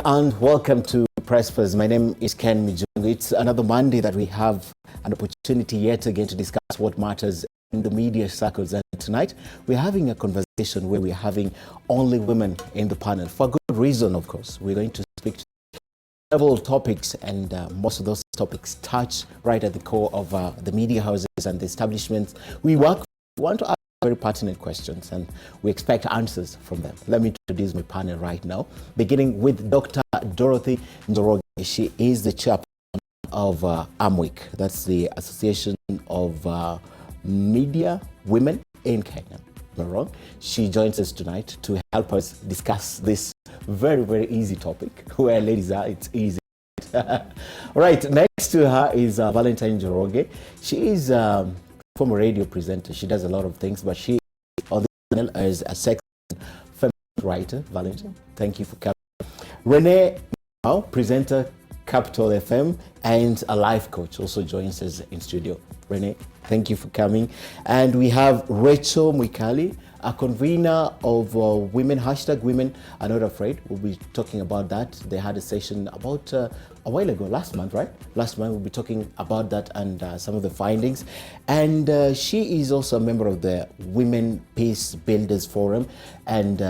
and welcome to Press. My name is Ken Mijungu. It's another Monday that we have an opportunity yet again to discuss what matters in the media circles. And tonight we're having a conversation where we're having only women in the panel. For good reason, of course. We're going to speak to several topics, and most of those topics touch right at the core of the media houses and the establishments we work. We want to ask very pertinent questions, and we expect answers from them. Let me introduce my panel right now, beginning with Dr. Dorothy Njoroge. She is the chairperson of AMWIC. That's the Association of Media Women in Kenya. Am I wrong? She joins us tonight to help us discuss this very, very easy topic. Where ladies are, it's easy. All right, next to her is Valentine Njoroge. She is former radio presenter. She does a lot of things, but she on the panel is a sex feminist writer. Valentine, thank you for coming. Renee Ngamau, presenter, Capital FM, and a life coach, also joins us in studio. Renee, thank you for coming. And we have Rachael Mwikali, a convener of Women Are Not Afraid. We'll be talking about that. They had a session about a while ago, last month, right? Last month, we'll be talking about that and some of the findings. And she is also a member of the Women Peace Builders Forum. And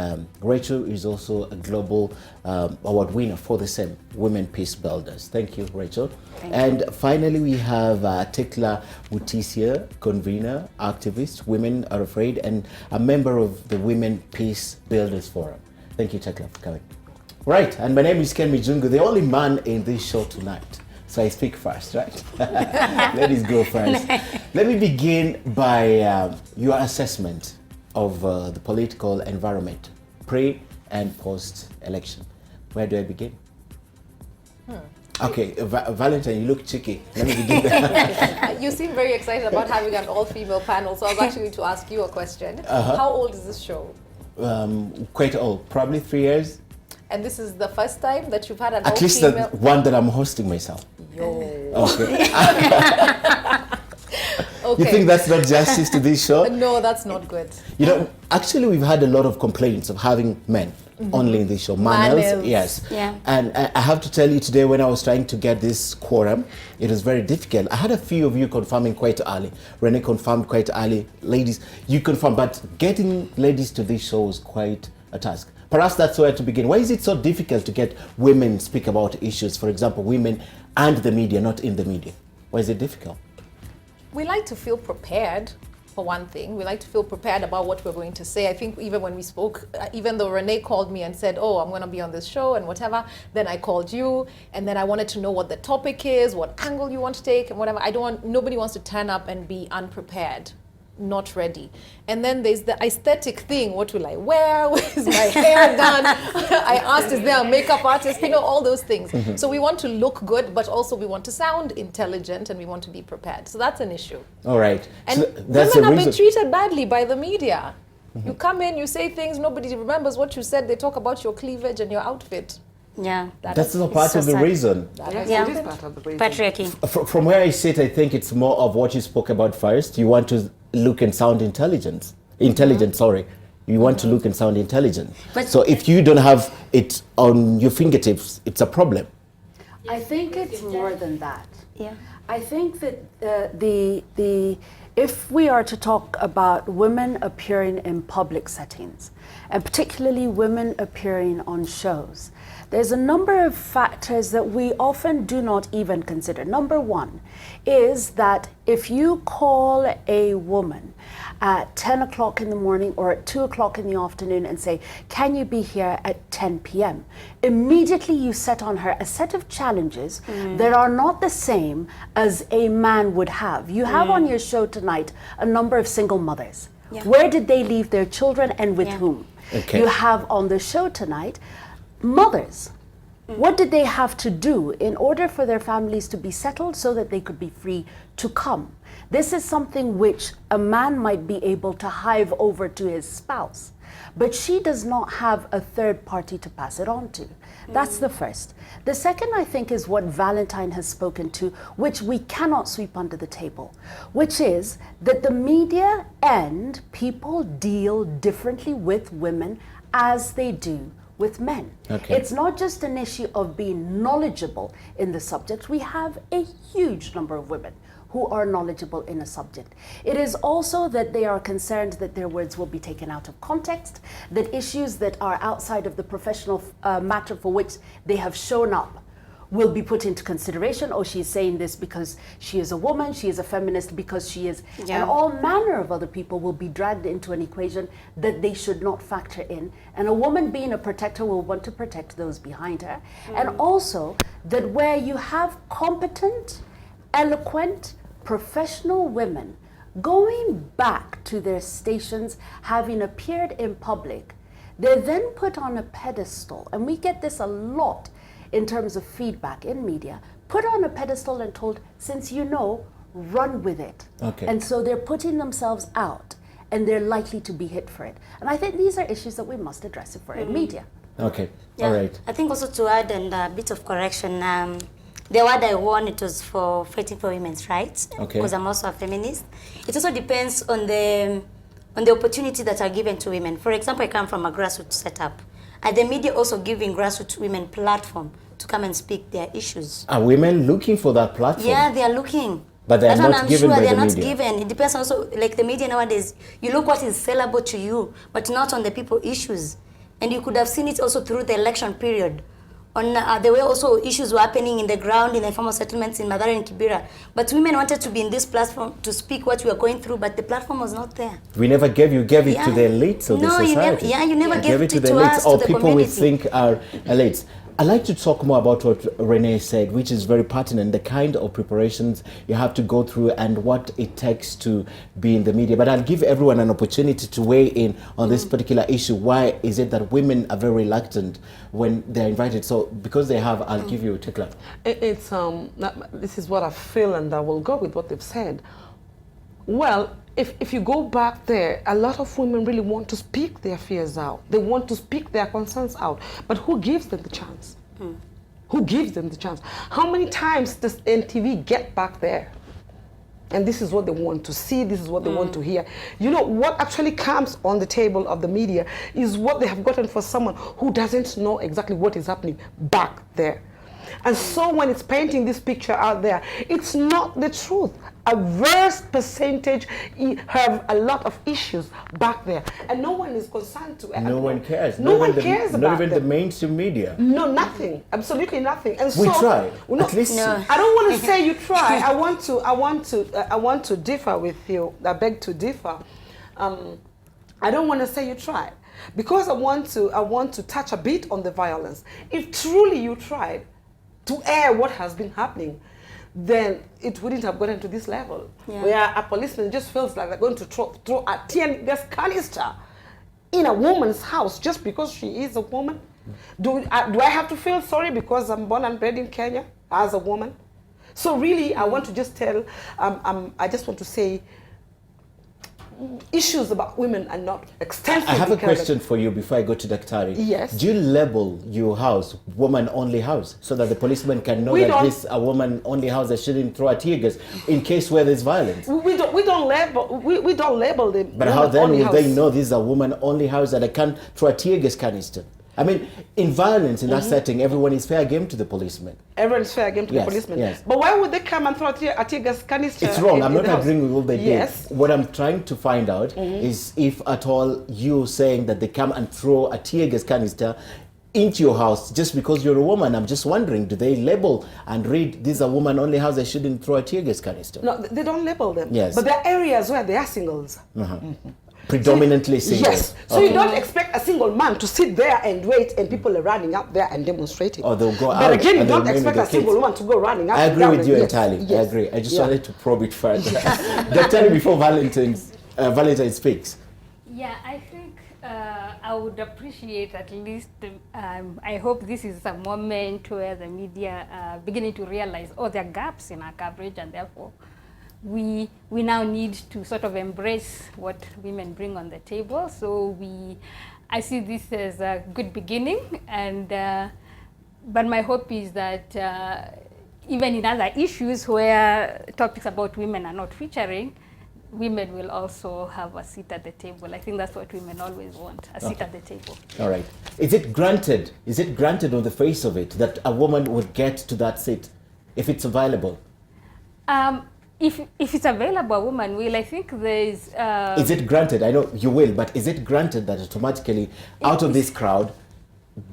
Rachael is also a global award winner for the same, Women Peace Builders. Thank you, Rachael. Thank you. Finally, we have Tecla Mutisya, convener, activist, Women Are Afraid, and a member of the Women Peace Builders Forum. Thank you, Tecla, for coming. Right, and my name is Ken Mijungu, the only man in this show tonight. So I speak first, right? Ladies go first. Let me begin by your assessment of the political environment, pre and post-election. Where do I begin? Okay, Valentine, you look cheeky. Let me begin there. You seem very excited about having an all-female panel, so I was actually going to ask you a question. How old is this show? Quite old, probably 3 years. And this is the first time that you've had an At least the one that I'm hosting myself. Yo. Okay. Okay. You think that's not justice to this show? No, that's not good. You know, actually we've had a lot of complaints of having men only in this show. Males, yes. Yeah. And I have to tell you today, when I was trying to get this quorum, it was very difficult. I had a few of you confirming quite early. Renee confirmed quite early. Ladies, you confirmed, but getting ladies to this show was quite a task. Perhaps that's where to begin. Why is it so difficult to get women speak about issues? For example, women and the media, not in the media. Why is it difficult? We like to feel prepared, for one thing. We like to feel prepared about what we're going to say. I think even when we spoke, even though Renee called me and said, oh, I'm going to be on this show and whatever, then I called you, and then I wanted to know what the topic is, what angle you want to take, and whatever. Nobody wants to turn up and be unprepared, not ready. And then there's the aesthetic thing. What will I wear? Is my hair done? I asked, is there a makeup artist? You know, all those things. So we want to look good, but also we want to sound intelligent, and we want to be prepared. So that's an issue. All right. And so that's women have been treated badly by the media. You come in, you say things, nobody remembers what you said. They talk about your cleavage and your outfit. Yeah. That's not part of the reason. Yes, it is part of the reason. Patriarchy. From where I sit, I think it's more of what you spoke about first. You want to look and sound intelligent. Sorry. You want to look and sound intelligent. But so if you don't have it on your fingertips, it's a problem. I think it's more than that. Yeah. I think that if we are to talk about women appearing in public settings, and particularly women appearing on shows, there's a number of factors that we often do not even consider. Number one is that if you call a woman at 10 o'clock in the morning or at 2 o'clock in the afternoon and say, can you be here at 10 p.m.? Immediately you set on her a set of challenges that are not the same as a man would have. You have on your show tonight a number of single mothers. Yeah. Where did they leave their children and with whom? Okay. You have on the show tonight mothers. What did they have to do in order for their families to be settled so that they could be free to come? This is something which a man might be able to hive over to his spouse, but she does not have a third party to pass it on to. That's the first. The second, I think, is what Valentine has spoken to, which we cannot sweep under the table, which is that the media and people deal differently with women as they do with men. Okay. It's not just an issue of being knowledgeable in the subject. We have a huge number of women who are knowledgeable in a subject. It is also that they are concerned that their words will be taken out of context, that issues that are outside of the professional matter for which they have shown up will be put into consideration. Oh, she's saying this because she is a woman, she is a feminist because she is, and all manner of other people will be dragged into an equation that they should not factor in. And a woman being a protector will want to protect those behind her. And also that where you have competent, eloquent, professional women going back to their stations, having appeared in public, they're then put on a pedestal, and we get this a lot in terms of feedback in media, put on a pedestal and told, since you know, run with it. Okay. And so they're putting themselves out, and they're likely to be hit for it. And I think these are issues that we must address if we're in media. Okay, all right. I think also to add and a bit of correction, the word I won, it was for fighting for women's rights, Okay. because I'm also a feminist. It also depends on the opportunity that are given to women. For example, I come from a grassroots setup. Are the media also giving grassroots women platform to come and speak their issues? Are women looking for that platform? Yeah, they are looking. But they are That's what not I'm given sure by they are the not media. given. It depends also, like the media nowadays, you look what is sellable to you, but not on the people issues. And you could have seen it also through the election period. On there were also issues were happening in the ground, in the informal settlements in Mathare and Kibera. But women wanted to be in this platform to speak what we are going through, but the platform was not there. We never gave you gave it to the elites of the society. You never gave it to the us, elites or to the people we community. think are elites. I'd like to talk more about what Renee said, which is very pertinent, the kind of preparations you have to go through and what it takes to be in the media. But I'll give everyone an opportunity to weigh in on this particular issue. Why is it that women are very reluctant when they're invited? So because they have, I'll give you Tecla. It's this is what I feel, and I will go with what they've said. Well, if you go back there, a lot of women really want to speak their fears out. They want to speak their concerns out. But who gives them the chance? Who gives them the chance? How many times does NTV get back there? And this is what they want to see, this is what they want to hear. You know, what actually comes on the table of the media is what they have gotten for someone who doesn't know exactly what is happening back there. And so when it's painting this picture out there, it's not the truth. A vast percentage have a lot of issues back there, and no one is concerned to. No one cares. No one cares about Not even them. the mainstream media. No, nothing. Absolutely nothing. And We so, try. No, At least. No. I don't want to say you try. I want to differ with you. I beg to differ. I don't want to say you try, because I want to touch a bit on the violence. If truly you tried to air what has been happening, then it wouldn't have gotten to this level, where a policeman just feels like they're going to throw a tear gas canister in a woman's house just because she is a woman. Do I have to feel sorry because I'm born and bred in Kenya as a woman? So really, I want to just tell, I just want to say, issues about women are not extensively. I have a question for you before I go to Daktari. Yes. Do you label your house woman-only house so that the policeman can know We that don't. this is a woman-only house that shouldn't throw a tear gas in case where there's violence? We don't label them. But how then will they know this is a woman-only house that I can't throw a tear gas canister? I mean, in violence, in that setting, everyone is fair game to the policeman. Everyone's fair game to the policeman. Yes. But why would they come and throw a tear gas canister? It's wrong. I'm in not the house? agreeing with what they Yes. did. What I'm trying to find out is if at all you saying that they come and throw a tear gas canister into your house just because you're a woman. I'm just wondering, do they label and read this is a woman-only house, they shouldn't throw a tear gas canister? No, they don't label them. Yes. But there are areas where they are singles. Predominantly single. Yes. So you don't expect a single man to sit there and wait and people are running up there and demonstrating. Or they'll go out. But again, you and they'll don't remain with expect a the single kids. woman to go running up I and agree down. with you Yes. entirely. Yes. I agree. I just Yeah. wanted to probe it further. Dr. before Valentine speaks. Yeah, I think I would appreciate at least, I hope this is a moment where the media are beginning to realize, oh, there are gaps in our coverage, and therefore we now need to sort of embrace what women bring on the table. So I see this as a good beginning, and but my hope is that even in other issues where topics about women are not featuring, women will also have a seat at the table. I think that's what women always want, a seat at the table. All right. Is it granted on the face of it that a woman would get to that seat if it's available? If it's available, a woman will. I think there is... Is it granted? I know you will, but is it granted that automatically out of this crowd,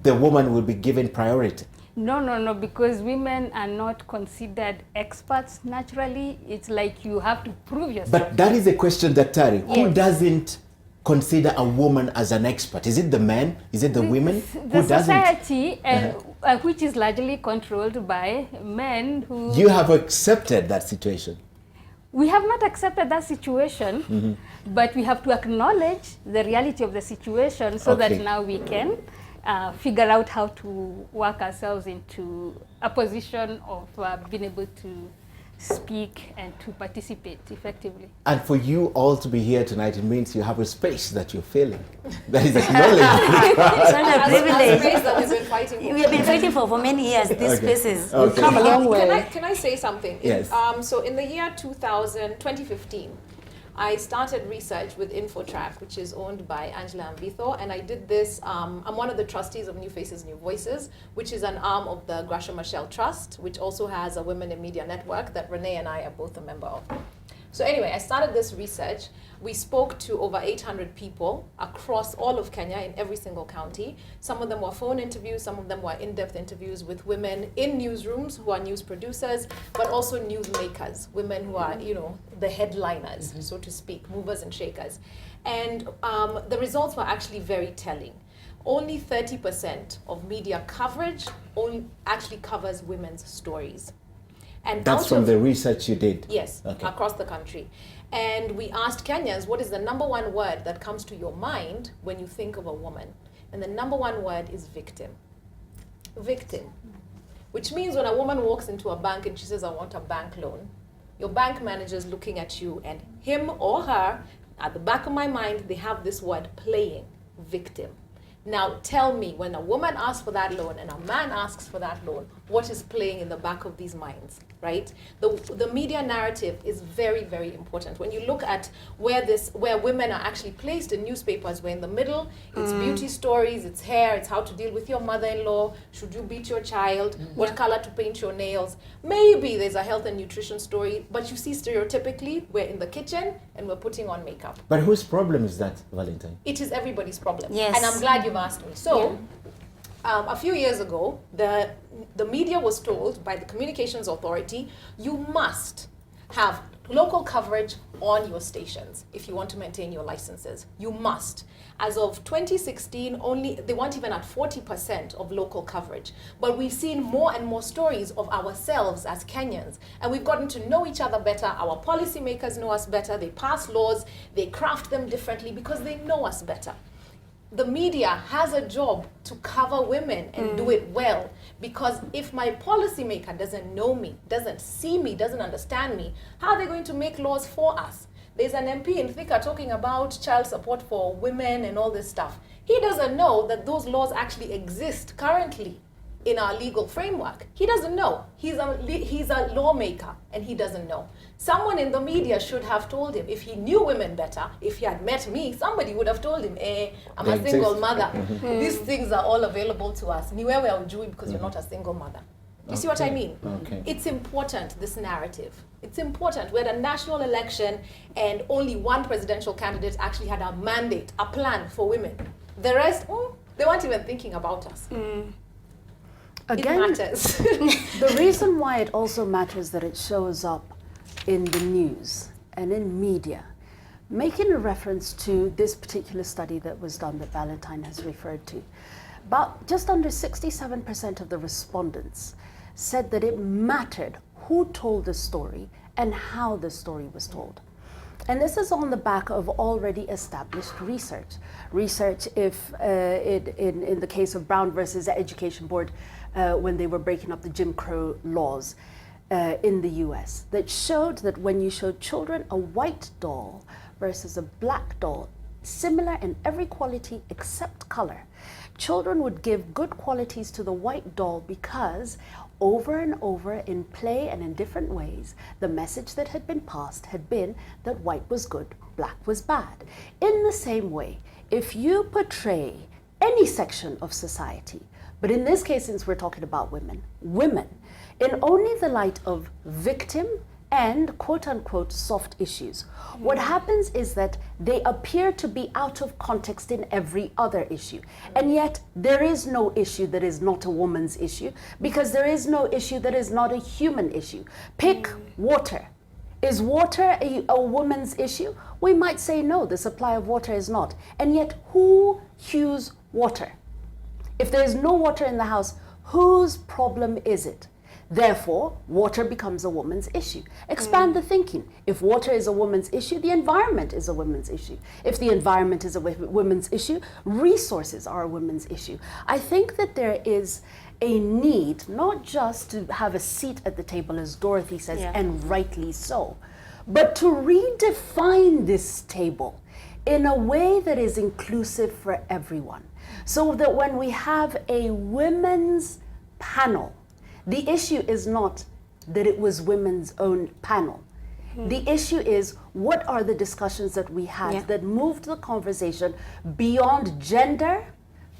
the woman will be given priority? No, because women are not considered experts naturally. It's like you have to prove yourself. But that is a question, Daktari. Yes. Who doesn't consider a woman as an expert? Is it the men? Is it the women? The Who doesn't? society, which is largely controlled by men who... You have accepted that situation. We have not accepted that situation, but we have to acknowledge the reality of the situation so that now we can figure out how to work ourselves into a position of being able to speak and to participate effectively. And for you all to be here tonight, it means you have a space that you're filling. That is acknowledged. It's not a privilege. Space that we've been fighting for. We have been fighting for many years, these spaces. Okay. Come a long way. Can I say something? Yes. So in the year 2015, I started research with InfoTrack, which is owned by Angela Ambitho, and I did this. I'm one of the trustees of New Faces, New Voices, which is an arm of the Gracia Machel Trust, which also has a Women in Media network that Renee and I are both a member of. So anyway, I started this research. We spoke to over 800 people across all of Kenya in every single county. Some of them were phone interviews, some of them were in-depth interviews with women in newsrooms who are news producers, but also newsmakers, women who are, the headliners, so to speak, movers and shakers. And the results were actually very telling. Only 30% of media coverage actually covers women's stories. And That's from the research you did? Yes, across the country. And we asked Kenyans, what is the number one word that comes to your mind when you think of a woman? And the number one word is victim. Victim. Which means when a woman walks into a bank and she says, I want a bank loan, your bank manager is looking at you, and him or her, at the back of my mind, they have this word playing, victim. Now tell me, when a woman asks for that loan and a man asks for that loan, what is playing in the back of these minds, right? The media narrative is very, very important. When you look at where women are actually placed in newspapers, we're in the middle, it's beauty stories, it's hair, it's how to deal with your mother-in-law, should you beat your child, what color to paint your nails. Maybe there's a health and nutrition story, but you see stereotypically, we're in the kitchen and we're putting on makeup. But whose problem is that, Valentine? It is everybody's problem. Yes. And I'm glad you've asked me. So, a few years ago, the media was told by the Communications Authority, you must have local coverage on your stations if you want to maintain your licenses. You must. As of 2016, they weren't even at 40% of local coverage. But we've seen more and more stories of ourselves as Kenyans, and we've gotten to know each other better. Our policymakers know us better. They pass laws, they craft them differently because they know us better. The media has a job to cover women and do it well, because if my policymaker doesn't know me, doesn't see me, doesn't understand me, how are they going to make laws for us? There's an MP in Thika talking about child support for women and all this stuff. He doesn't know that those laws actually exist currently in our legal framework. He doesn't know. He's a lawmaker and he doesn't know. Someone in the media should have told him. If he knew women better, if he had met me, somebody would have told him, I'm a single mother. These things are all available to us. Niwewe haujui because you're not a single mother. You see what I mean? It's important, this narrative. It's important. We had a national election and only one presidential candidate actually had a mandate, a plan for women. The rest, they weren't even thinking about us. Again, it matters. The reason why it also matters that it shows up in the news and in media, making a reference to this particular study that was done that Valentine has referred to, but just under 67% of the respondents said that it mattered who told the story and how the story was told. And this is on the back of already established research. Research, if in the case of Brown versus the Education Board, when they were breaking up the Jim Crow laws in the US, that showed that when you showed children a white doll versus a black doll, similar in every quality except color, children would give good qualities to the white doll because over and over in play and in different ways, the message that had been passed had been that white was good, black was bad. In the same way, if you portray any section of society, but in this case, since we're talking about women, in only the light of victim and quote-unquote soft issues. What happens is that they appear to be out of context in every other issue. And yet there is no issue that is not a woman's issue, because there is no issue that is not a human issue. Pick water. Is water a woman's issue? We might say no, the supply of water is not. And yet who hews water? If there is no water in the house, whose problem is it? Therefore, water becomes a woman's issue. Expand the thinking. If water is a woman's issue, the environment is a woman's issue. If the environment is a women's issue, resources are a women's issue. I think that there is a need not just to have a seat at the table, as Dorothy says, and rightly so, but to redefine this table in a way that is inclusive for everyone. So that when we have a women's panel, the issue is not that it was women's own panel. The issue is, what are the discussions that we had that moved the conversation beyond gender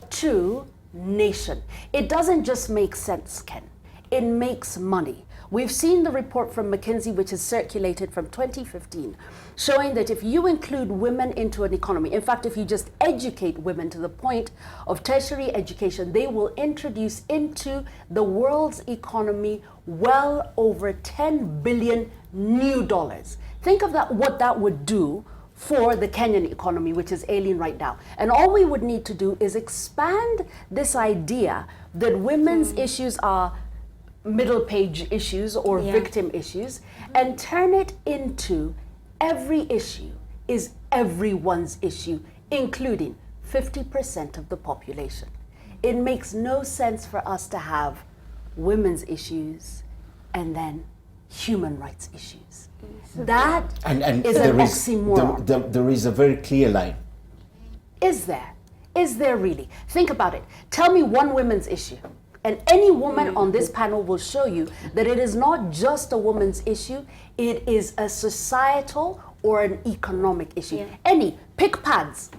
to nation? It doesn't just make sense, Ken. It makes money. We've seen the report from McKinsey, which is circulated from 2015, showing that if you include women into an economy, in fact, if you just educate women to the point of tertiary education, they will introduce into the world's economy well over 10 billion new dollars. Think of that, what that would do for the Kenyan economy, which is ailing right now. And all we would need to do is expand this idea that women's issues are middle page issues or victim issues, and turn it into every issue is everyone's issue, including 50% of the population. It makes no sense for us to have women's issues and then human rights issues. That is an oxymoron. There is a very clear line. Is there? Is there really? Think about it. Tell me one women's issue. And any woman on this panel will show you that it is not just a woman's issue, it is a societal or an economic issue. Pick pads.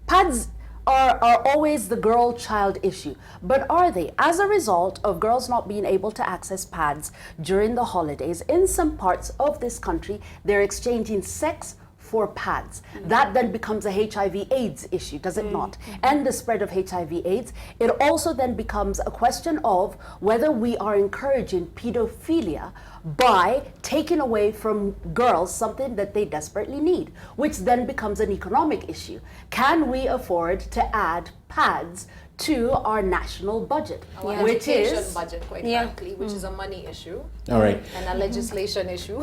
Pads are always the girl-child issue. But are they? As a result of girls not being able to access pads during the holidays, in some parts of this country, they're exchanging sex for pads. That then becomes a HIV/AIDS issue, does it not? And the spread of HIV/AIDS. It also then becomes a question of whether we are encouraging pedophilia by taking away from girls something that they desperately need, which then becomes an economic issue. Can we afford to add pads to our national budget, which is budget, quite frankly, which is a money issue, all right, and a legislation issue,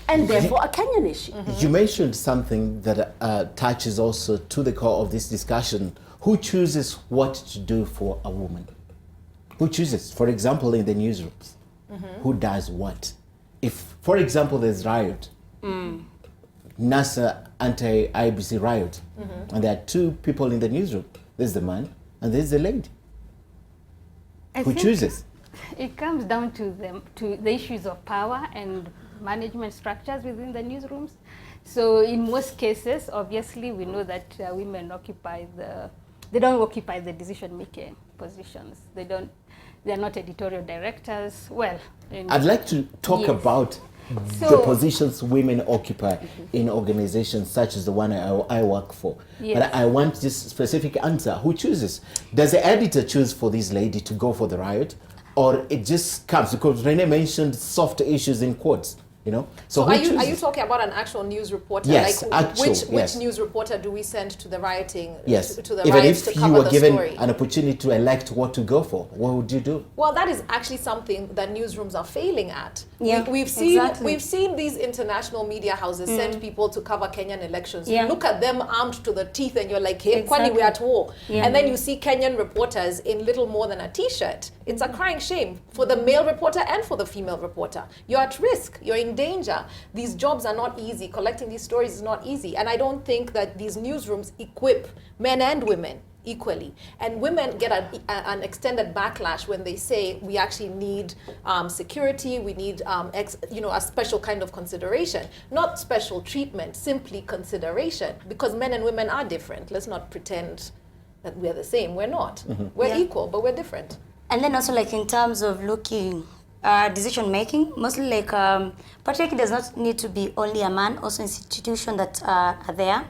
and therefore a Kenyan issue. You mentioned something that touches also to the core of this discussion. Who chooses what to do for a woman? Who chooses? For example, in the newsrooms, who does what? If, for example, there's riot, NASA anti-IBC riot, and there are two people in the newsroom. There's the man and there's the lady. Who chooses? It comes down to the issues of power and management structures within the newsrooms. So in most cases, obviously, we know that women they don't occupy the decision-making positions. They're not editorial directors. Well, I'd like to talk about the positions women occupy in organizations such as the one I work for. But I want this specific answer. Who chooses? Does the editor choose for this lady to go for the riot? Or it just comes? Because Renee mentioned soft issues in quotes. You know? So are you talking about an actual news reporter? Yes, like which news reporter do we send to the rioting? Yes. To the Even riots if to cover you were the given story? an opportunity to elect what to go for, what would you do? Well, that is actually something that newsrooms are failing at. We've seen these international media houses send people to cover Kenyan elections. You look at them armed to the teeth and you're like, hey, kwani we're at war. And then you see Kenyan reporters in little more than a t-shirt. It's a crying shame for the male reporter and for the female reporter. You're at risk. You're in danger. These jobs are not easy. Collecting these stories is not easy. And I don't think that these newsrooms equip men and women equally. And women get an extended backlash when they say we actually need security, we need a special kind of consideration. Not special treatment, simply consideration. Because men and women are different. Let's not pretend that we're the same. We're not. We're equal, but we're different. And then also like in terms of looking decision making, mostly like patriarchy does not need to be only a man, also institutions that are there.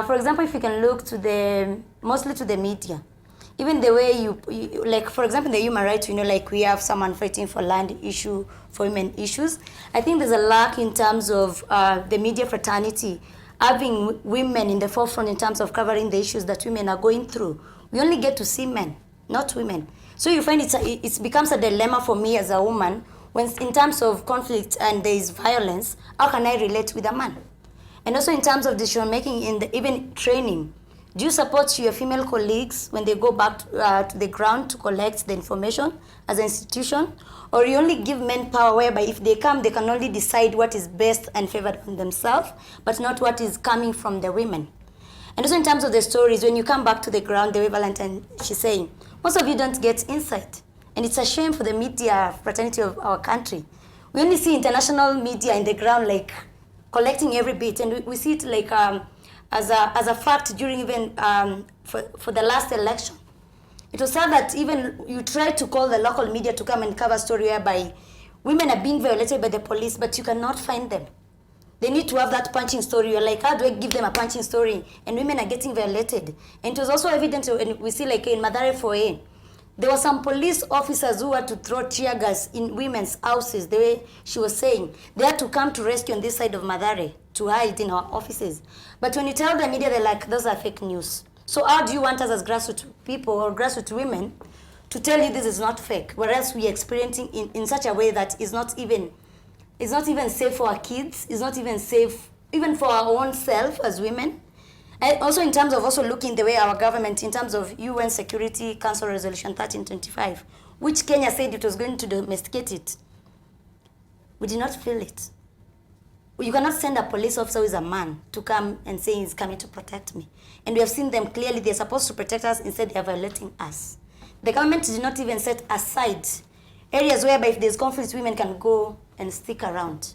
For example, if you can look to mostly to the media, even the way you like, for example, in the human rights, like we have someone fighting for land issue, for women issues. I think there's a lack in terms of the media fraternity, having women in the forefront in terms of covering the issues that women are going through. We only get to see men, not women. So you find it becomes a dilemma for me as a woman when in terms of conflict and there is violence, how can I relate with a man? And also in terms of decision making, even training, do you support your female colleagues when they go back to the ground to collect the information as an institution? Or you only give men power whereby if they come, they can only decide what is best and favored on themselves, but not what is coming from the women? And also in terms of the stories, when you come back to the ground, the way Valentine, she's saying, most of you don't get insight. And it's a shame for the media fraternity of our country. We only see international media in the ground like collecting every bit, and we see it like as a fact during even for the last election. It was said that even you try to call the local media to come and cover a story whereby women are being violated by the police, but you cannot find them. They need to have that punching story. You're like, how do I give them a punching story? And women are getting violated. And it was also evident, and we see like in Mathare 4A, there were some police officers who had to throw tear gas in women's houses, the way she was saying. They had to come to rescue on this side of Mathare to hide in our offices. But when you tell the media, they're like, those are fake news. So how do you want us as grassroots people or grassroots women to tell you this is not fake, whereas we are experiencing in such a way that is not even safe for our kids, it's not even safe even for our own self as women. And also in terms of also looking the way our government, in terms of UN Security Council Resolution 1325, which Kenya said it was going to domesticate it, we did not feel it. You cannot send a police officer who is a man to come and say he's coming to protect me. And we have seen them clearly, they're supposed to protect us, instead they are violating us. The government did not even set aside areas whereby if there's conflict, women can go and stick around.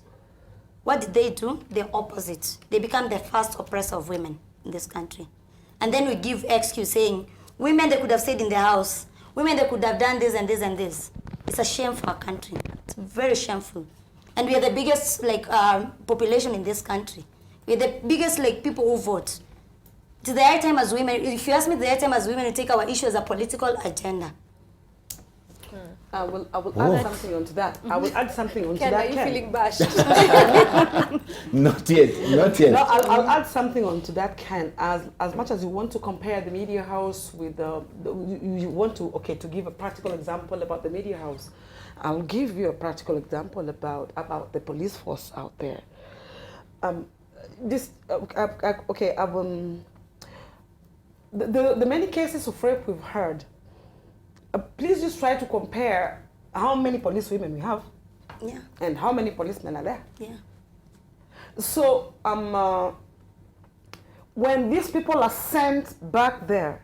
What did they do? The opposite. They become the first oppressor of women in this country. And then we give excuse saying, women they could have stayed in their house, women they could have done this and this and this. It's a shame for our country. It's very shameful. And we are the biggest population in this country. We're the biggest people who vote. It's the high time as women, if you ask me, the high time as women to take our issue as a political agenda. I will add something onto that. I will add something onto Ken, that. are you feeling bashed? Not yet. No, I'll add something onto that, Ken. As much as you want to compare the media house with you want to give a practical example about the media house, I'll give you a practical example about the police force out there. The many cases of rape we've heard. Please just try to compare how many police women we have, and how many policemen are there. Yeah. So when these people are sent back there,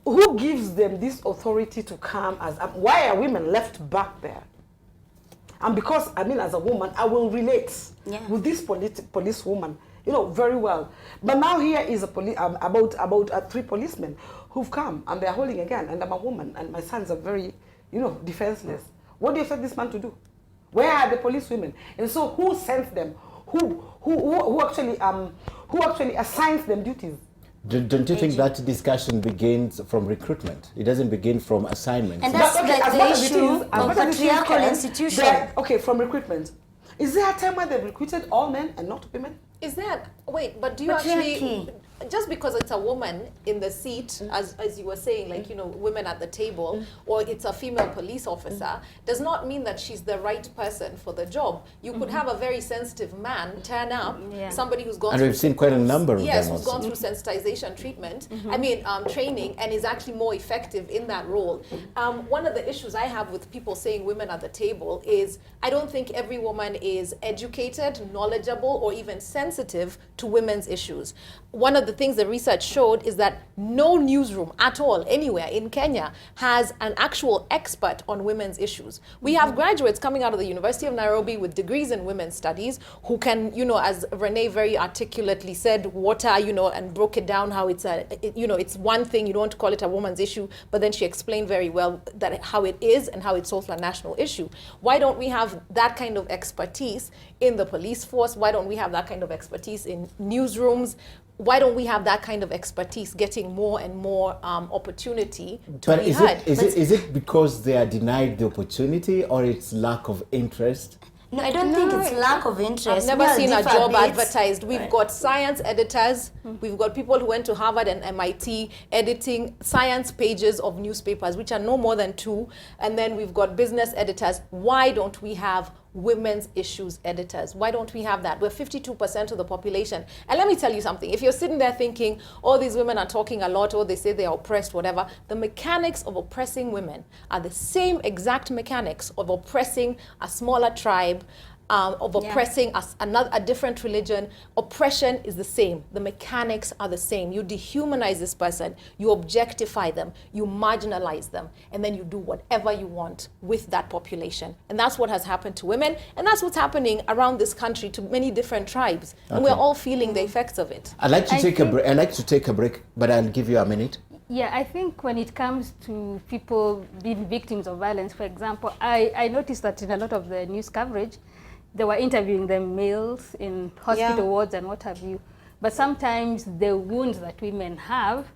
who gives them this authority to come as? Why are women left back there? And because as a woman, I will relate with this police woman, very well. But now here is about 3 policemen who've come and they're holding a gun, and I'm a woman and my sons are very, defenseless. What do you expect this man to do? Where are the police women? And so who sends them? Who actually assigns them duties? Don't you think that discussion begins from recruitment? It doesn't begin from assignment. And that's the issue of patriarchal institution. From recruitment. Is there a time where they've recruited all men and not women? Is that, but do you actually, just because it's a woman in the seat, as you were saying, women at the table, or it's a female police officer, does not mean that she's the right person for the job. You could have a very sensitive man turn up, somebody who's gone and we've seen quite a number of them who's also. gone through sensitization treatment, training, and is actually more effective in that role. One of the issues I have with people saying women at the table is, I don't think every woman is educated, knowledgeable, or even sensitive to women's issues. One of the the things the research showed is that no newsroom at all, anywhere in Kenya, has an actual expert on women's issues. We have graduates coming out of the University of Nairobi with degrees in women's studies who can, as Renee very articulately said, and broke it down how it's it's one thing, you don't call it a woman's issue, but then she explained very well that how it is and how it's also a national issue. Why don't we have that kind of expertise in the police force? Why don't we have that kind of expertise in newsrooms? Why don't we have that kind of expertise getting more and more opportunity to be heard? Is it because they are denied the opportunity, or it's lack of interest? No, I don't think it's lack of interest. I've never seen a job advertised. We've got science editors. We've got people who went to Harvard and MIT editing science pages of newspapers, which are no more than 2. And then we've got business editors. Why don't we have women's issues editors? Why don't we have that? We're 52% of the population. And let me tell you something. If you're sitting there thinking, oh, these women are talking a lot, or they say they are oppressed, whatever, the mechanics of oppressing women are the same exact mechanics of oppressing a smaller tribe, of oppressing a different religion. Oppression is the same. The mechanics are the same. You dehumanize this person, you objectify them, you marginalize them, and then you do whatever you want with that population. And that's what has happened to women, and that's what's happening around this country to many different tribes. Okay. And we're all feeling the effects of it. I'd like to take a break, but I'll give you a minute. Yeah, I think when it comes to people being victims of violence, for example, I noticed that in a lot of the news coverage, they were interviewing the males in hospital wards and what have you. But sometimes the wounds that women have,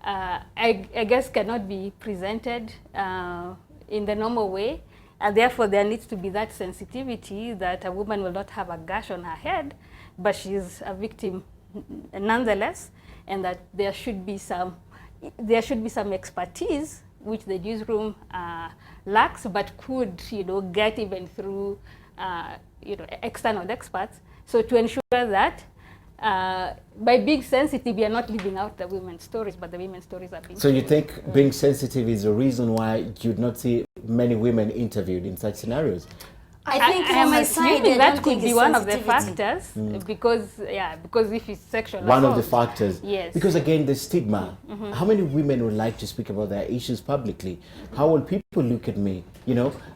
I guess, cannot be presented in the normal way. And therefore, there needs to be that sensitivity that a woman will not have a gash on her head, but she's a victim nonetheless, and that there should be some expertise which the newsroom lacks, but could get even through external experts. So to ensure that by being sensitive, we are not leaving out the women's stories, but the women's stories are being. So you think being sensitive is the reason why you'd not see many women interviewed in such scenarios? I think from my side, that could be one of the factors, because if it's sexual assault. One of the factors. Yes. Because again, the stigma. How many women would like to speak about their issues publicly? How will people look at me?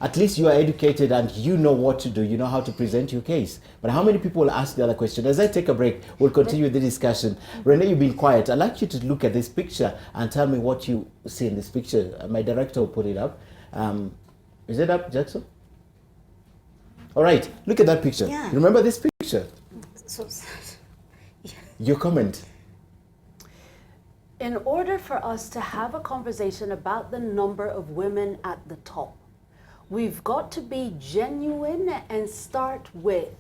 At least you are educated and you know what to do. You know how to present your case. But how many people will ask the other question? As I take a break, we'll continue the discussion. Renee, you've been quiet. I'd like you to look at this picture and tell me what you see in this picture. My director will put it up. Is it up, Jackson? All right, look at that picture. Yeah. You remember this picture? So sad. Yeah. Your comment. In order for us to have a conversation about the number of women at the top, we've got to be genuine and start with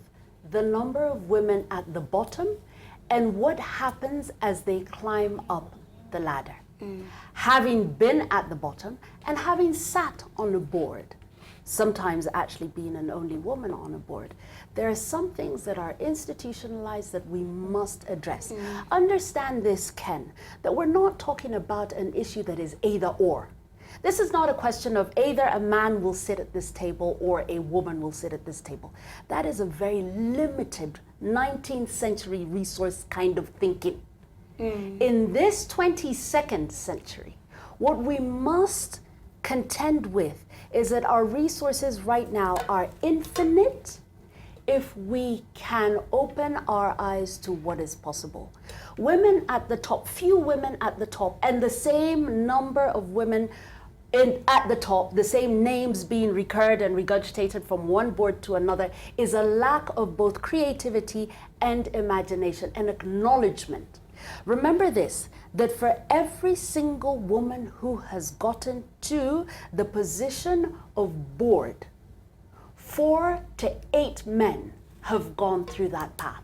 the number of women at the bottom and what happens as they climb up the ladder. Having been at the bottom and having sat on a board, sometimes actually being an only woman on a board, there are some things that are institutionalized that we must address. Understand this, Ken, that we're not talking about an issue that is either or. This is not a question of either a man will sit at this table or a woman will sit at this table. That is a very limited 19th century resource kind of thinking. In this 22nd century, what we must contend with is that our resources right now are infinite if we can open our eyes to what is possible. Women at the top, few women at the top, and the same number of women at the top, the same names being recurred and regurgitated from one board to another, is a lack of both creativity and imagination and acknowledgement. Remember this, that for every single woman who has gotten to the position of board, 4 to 8 men have gone through that path.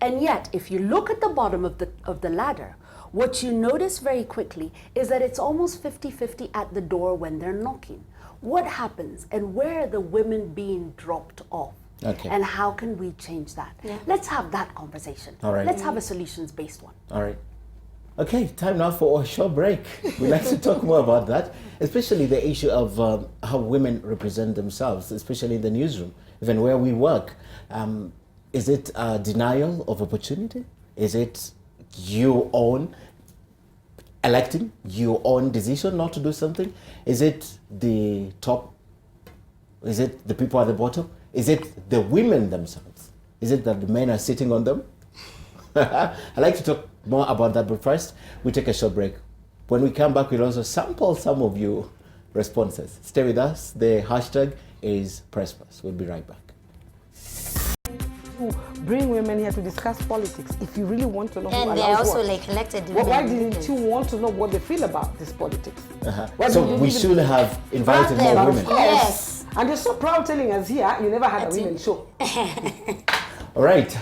And yet, if you look at the bottom of the ladder, what you notice very quickly is that it's almost 50-50 at the door when they're knocking. What happens and where are the women being dropped off? Okay. And how can we change that? Let's have that conversation. All right. Let's have a solutions-based one. All right. Okay, time now for a short break. We'd like to talk more about that, especially the issue of how women represent themselves, especially in the newsroom, even where we work. Is it a denial of opportunity? Is it your own electing, your own decision not to do something? Is it the top? Is it the people at the bottom? Is it the women themselves? Is it that the men are sitting on them? I'd like to talk more about that, but first we take a short break. When we come back, we'll also sample some of your responses. Stay with us. The hashtag is PressPlus. We'll be right back. Bring women here to discuss politics if you really want to know who And allows they're also what. like elected. Why women. didn't you want to know what they feel about this politics? Why So didn't you we even- should have invited Brought more them, women. of course. Yes. And you're so proud telling us here you never had a women show. All right.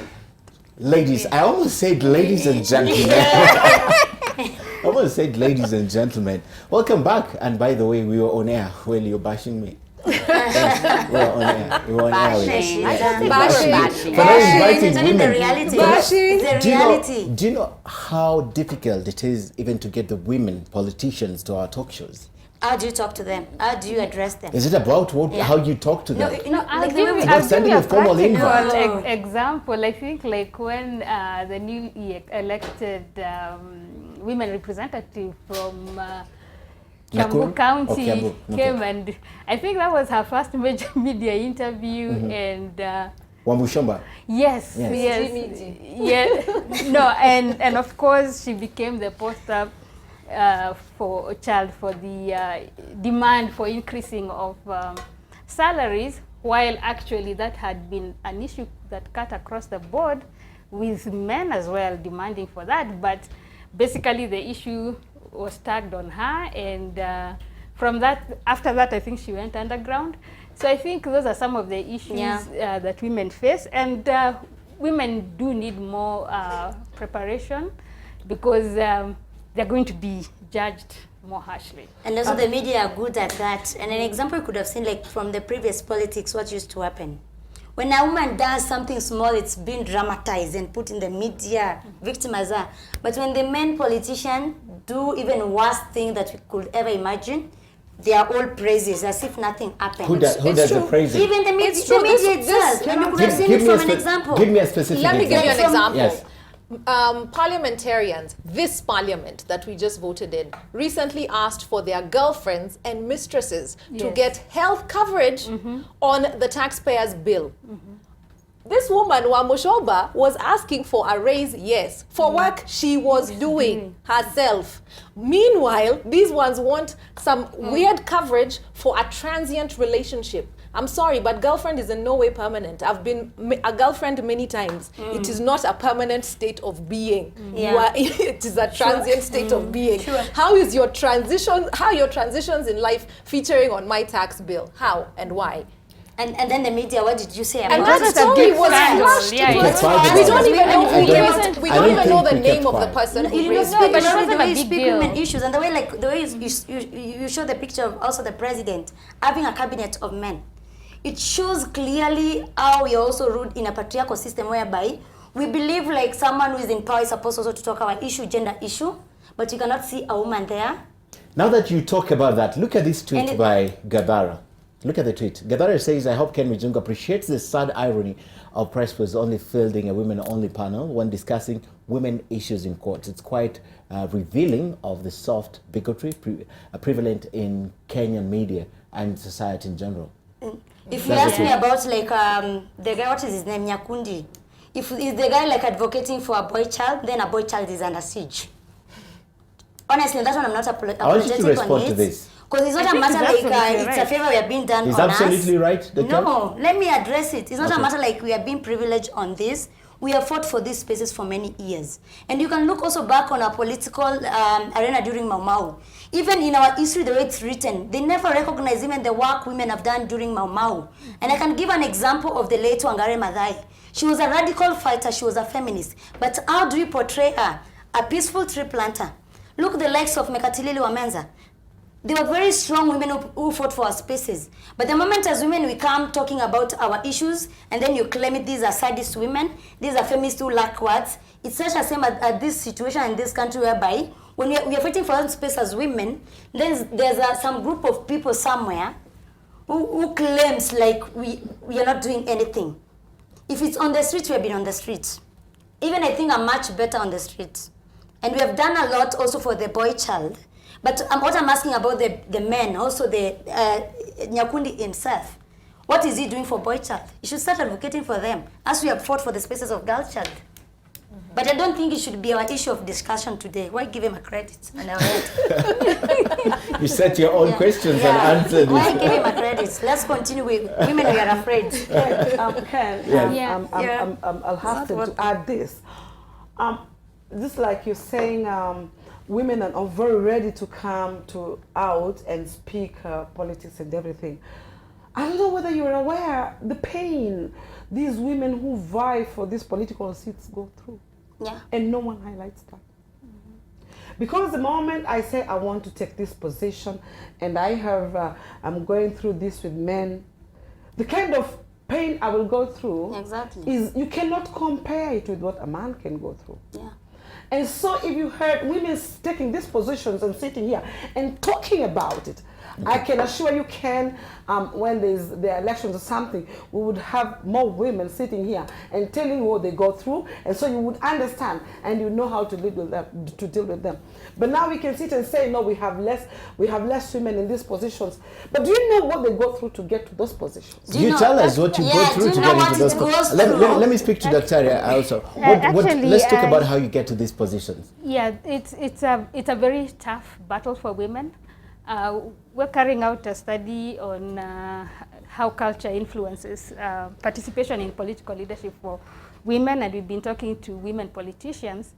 Ladies, I almost said ladies and gentlemen. I almost said ladies and gentlemen. Welcome back. And by the way, we were on air while you're bashing me. Yes, we were on air. We were on air. with Bashing. you. I Yes. don't think Bashing. bashing. For those inviting It's only the women. reality. Bashing. It's the reality. Do you know how difficult it is even to get the women politicians to our talk shows? How do you talk to them? How do you address them? Is it about what, Yeah. how you talk to No, them? you know, I'll like the give way we you, Not I'll give sending you a a formal practical invite. example. I think like when the newly elected women representative from Nakuru? Kiambu County Oh, Kiambu. Okay. came, and I think that was her first major media interview. And Wamushomba. yes, Yes. yes, no, and of course she became the poster for the demand for increasing of salaries, while actually that had been an issue that cut across the board with men as well demanding for that. But basically the issue was tagged on her, and from that, after that, I think she went underground. So I think those are some of the issues that women face, and women do need more preparation, because they're going to be judged more harshly. And also the media are good at that. And an example you could have seen, like from the previous politics, what used to happen. When a woman does something small, it's been dramatized and put in the media, victimize her. But when the men politicians do even worse thing that we could ever imagine, they are all praises as if nothing happened. Who does the praising? Even the It's media, true. the media This- itself. And you could have seen it from an example. Give me a specific Let me give you an example. Yes. Parliamentarians, this parliament that we just voted in, recently asked for their girlfriends and mistresses to Yes. get health coverage on the taxpayers' bill. This woman, Wamushoba, was asking for a raise, yes, for work she was doing herself. Meanwhile, these ones want some weird coverage for a transient relationship. I'm sorry, but girlfriend is in no way permanent. I've been a girlfriend many times. It is not a permanent state of being. Yeah. You are, it is a transient state of being. How is your transition? How are your transitions in life featuring on my tax bill? How and why? And then the media, what did you say about And that that was a story big was scandal. flashed. Yeah, It was That's why flashed. they We don't don't- even know I who don't- raised. We I don't don't even know think the we name kept of the quiet. person No, who you know, raised speak, it. but it the wasn't a way you big speak deal. women issues, and the way like the way you show the picture of also the president having a cabinet of men, it shows clearly how we are also ruled in a patriarchal system whereby we believe like someone who is in power is supposed also to talk about gender issue, but you cannot see a woman there. Now that you talk about that, look at this tweet And it- by Gadara. Look at the tweet. Gadara says, I hope Ken Mijungu appreciates the sad irony of Press was only fielding a women-only panel when discussing women issues in court. It's quite revealing of the soft bigotry prevalent in Kenyan media and society in general. If you That's ask the me truth. about like the guy, what is his name, Nyakundi, if is the guy like advocating for a boy child, then a boy child is under siege. Honestly, that's one I'm not I want you to apologetic respond on to it. this. Because it's not I a think matter he's like absolutely it's a right. favor we are being done He's on absolutely us. right, Dr. No, let me address it. It's not Okay. a matter like we are being privileged on this. We have fought for these spaces for many years. And you can look also back on our political arena during Mau Mau. Even in our history, the way it's written, they never recognize even the work women have done during Mau Mau. And I can give an example of the late Wangari Maathai. She was a radical fighter, she was a feminist. But how do we portray her? A peaceful tree planter. Look the likes of Mekatilili Wamenza. They were very strong women who fought for our spaces. But the moment as women we come talking about our issues, and then you claim it, these are sadist women, these are feminists who lack words, it's such a shame at this situation in this country whereby when we are fighting for our space as women, then there's some group of people somewhere who claims like we are not doing anything. If it's on the streets, we have been on the streets. Even I think I'm much better on the streets. And we have done a lot also for the boy child. But what I'm asking about the men, also the Nyakundi himself. What is he doing for boy child? He should start advocating for them, as we have fought for the spaces of girl child. But I don't think it should be our issue of discussion today. Why give him a credit? And You set your own questions and answered it. Why give him a credit? Let's continue with women we are afraid. I'll have to add this. Just like you're saying, women are very ready to come out and speak politics and everything. I don't know whether you're aware the pain these women who vie for these political seats go through. Yeah. And no one highlights that. Because the moment I say I want to take this position and I'm going through this with men, the kind of pain I will go through is you cannot compare it with what a man can go through. Yeah. And so if you heard women taking these positions and sitting here and talking about it, I can assure you, when there's the elections or something, we would have more women sitting here and telling you what they go through, and so you would understand and you know how to deal with them. But now we can sit and say, no, we have less women in these positions. But do you know what they go through to get to those positions? You tell us what you go through to get into those positions. Let me speak to Dr. also. Let's talk about how you get to these positions. Yeah, it's a very tough battle for women. We're carrying out a study on how culture influences participation in political leadership for women, and we've been talking to women politicians.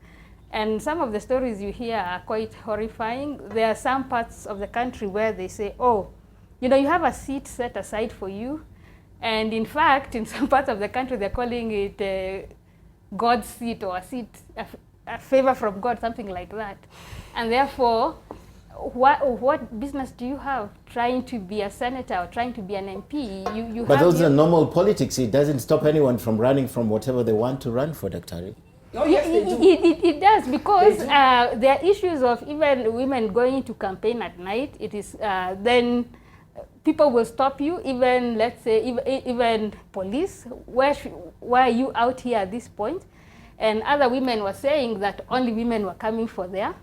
And some of the stories you hear are quite horrifying. There are some parts of the country where they say, oh, you have a seat set aside for you. And in fact, in some parts of the country, they're calling it God's seat, or a favor from God, something like that. And therefore, what business do you have trying to be a senator or trying to be an MP? But those are normal politics. It doesn't stop anyone from running from whatever they want to run for, Dr. Oh, yes, it does, because there are issues of even women going to campaign at night. It is then people will stop you, even, let's say, even police. Why are you out here at this point? And other women were saying that only women were coming to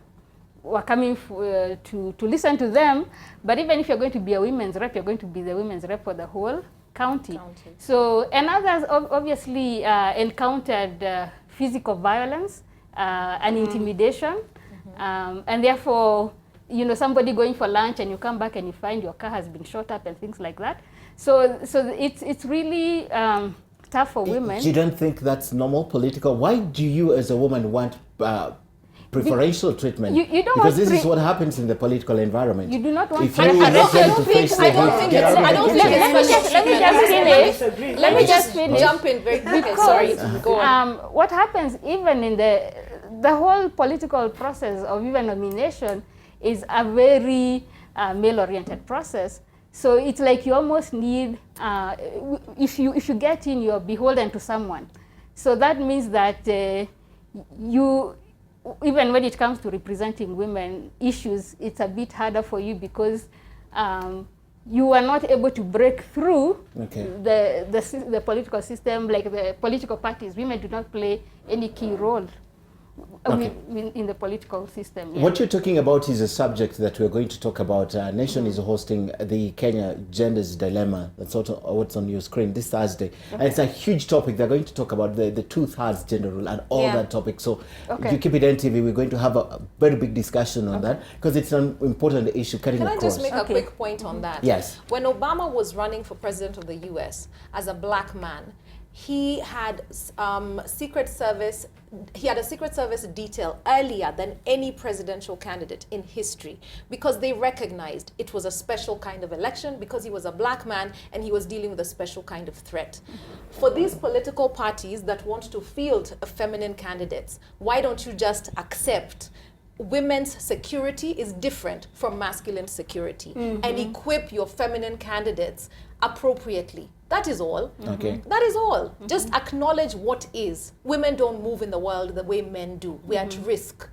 listen to them. But even if you're going to be a women's rep, you're going to be the women's rep for the whole county. So, and others obviously encountered physical violence and intimidation. And therefore, somebody going for lunch and you come back and you find your car has been shot up and things like that. So it's really tough for women. You don't think that's normal political? Why do you as a woman want preferential treatment? You don't because this is what happens in the political environment. You do not want. If you want them to face the hate, get out of it. Let me just jump in very quickly. Sorry, go on. What happens even in the whole political process of even nomination is a very male-oriented process. So it's like you almost need, if you get in, you're beholden to someone. So that means that even when it comes to representing women issues, it's a bit harder for you because you are not able to break through the political system, like the political parties. Women do not play any key role in the political system. Yeah. What you're talking about is a subject that we're going to talk about. Nation is hosting the Kenya Gender's Dilemma. That's what's on your screen this Thursday. And it's a huge topic. They're going to talk about the 2/3 gender rule and all that topic. So if you keep it NTV, we're going to have a very big discussion on that because it's an important issue cutting across. Can I just make a quick point on that? Yes. When Obama was running for president of the US as a black man, he had Secret Service. He had a Secret Service detail earlier than any presidential candidate in history because they recognized it was a special kind of election because he was a black man and he was dealing with a special kind of threat. For these political parties that want to field feminine candidates, why don't you just accept women's security is different from masculine security and equip your feminine candidates appropriately? That is all. That is all. Just acknowledge what is. Women don't move in the world the way men do. We're at risk.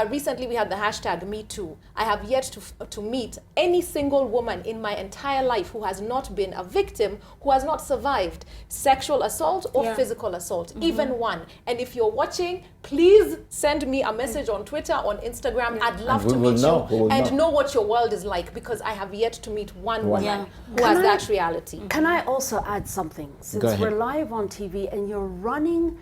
recently we had the hashtag Me Too. I have yet to meet any single woman in my entire life who has not been a victim, who has not survived sexual assault or physical assault, even one. And if you're watching, please send me a message on Twitter, on Instagram. I'd love to meet you and know what your world is like, because I have yet to meet one woman who has that reality. Can I also add something? Since we're live on TV and you're running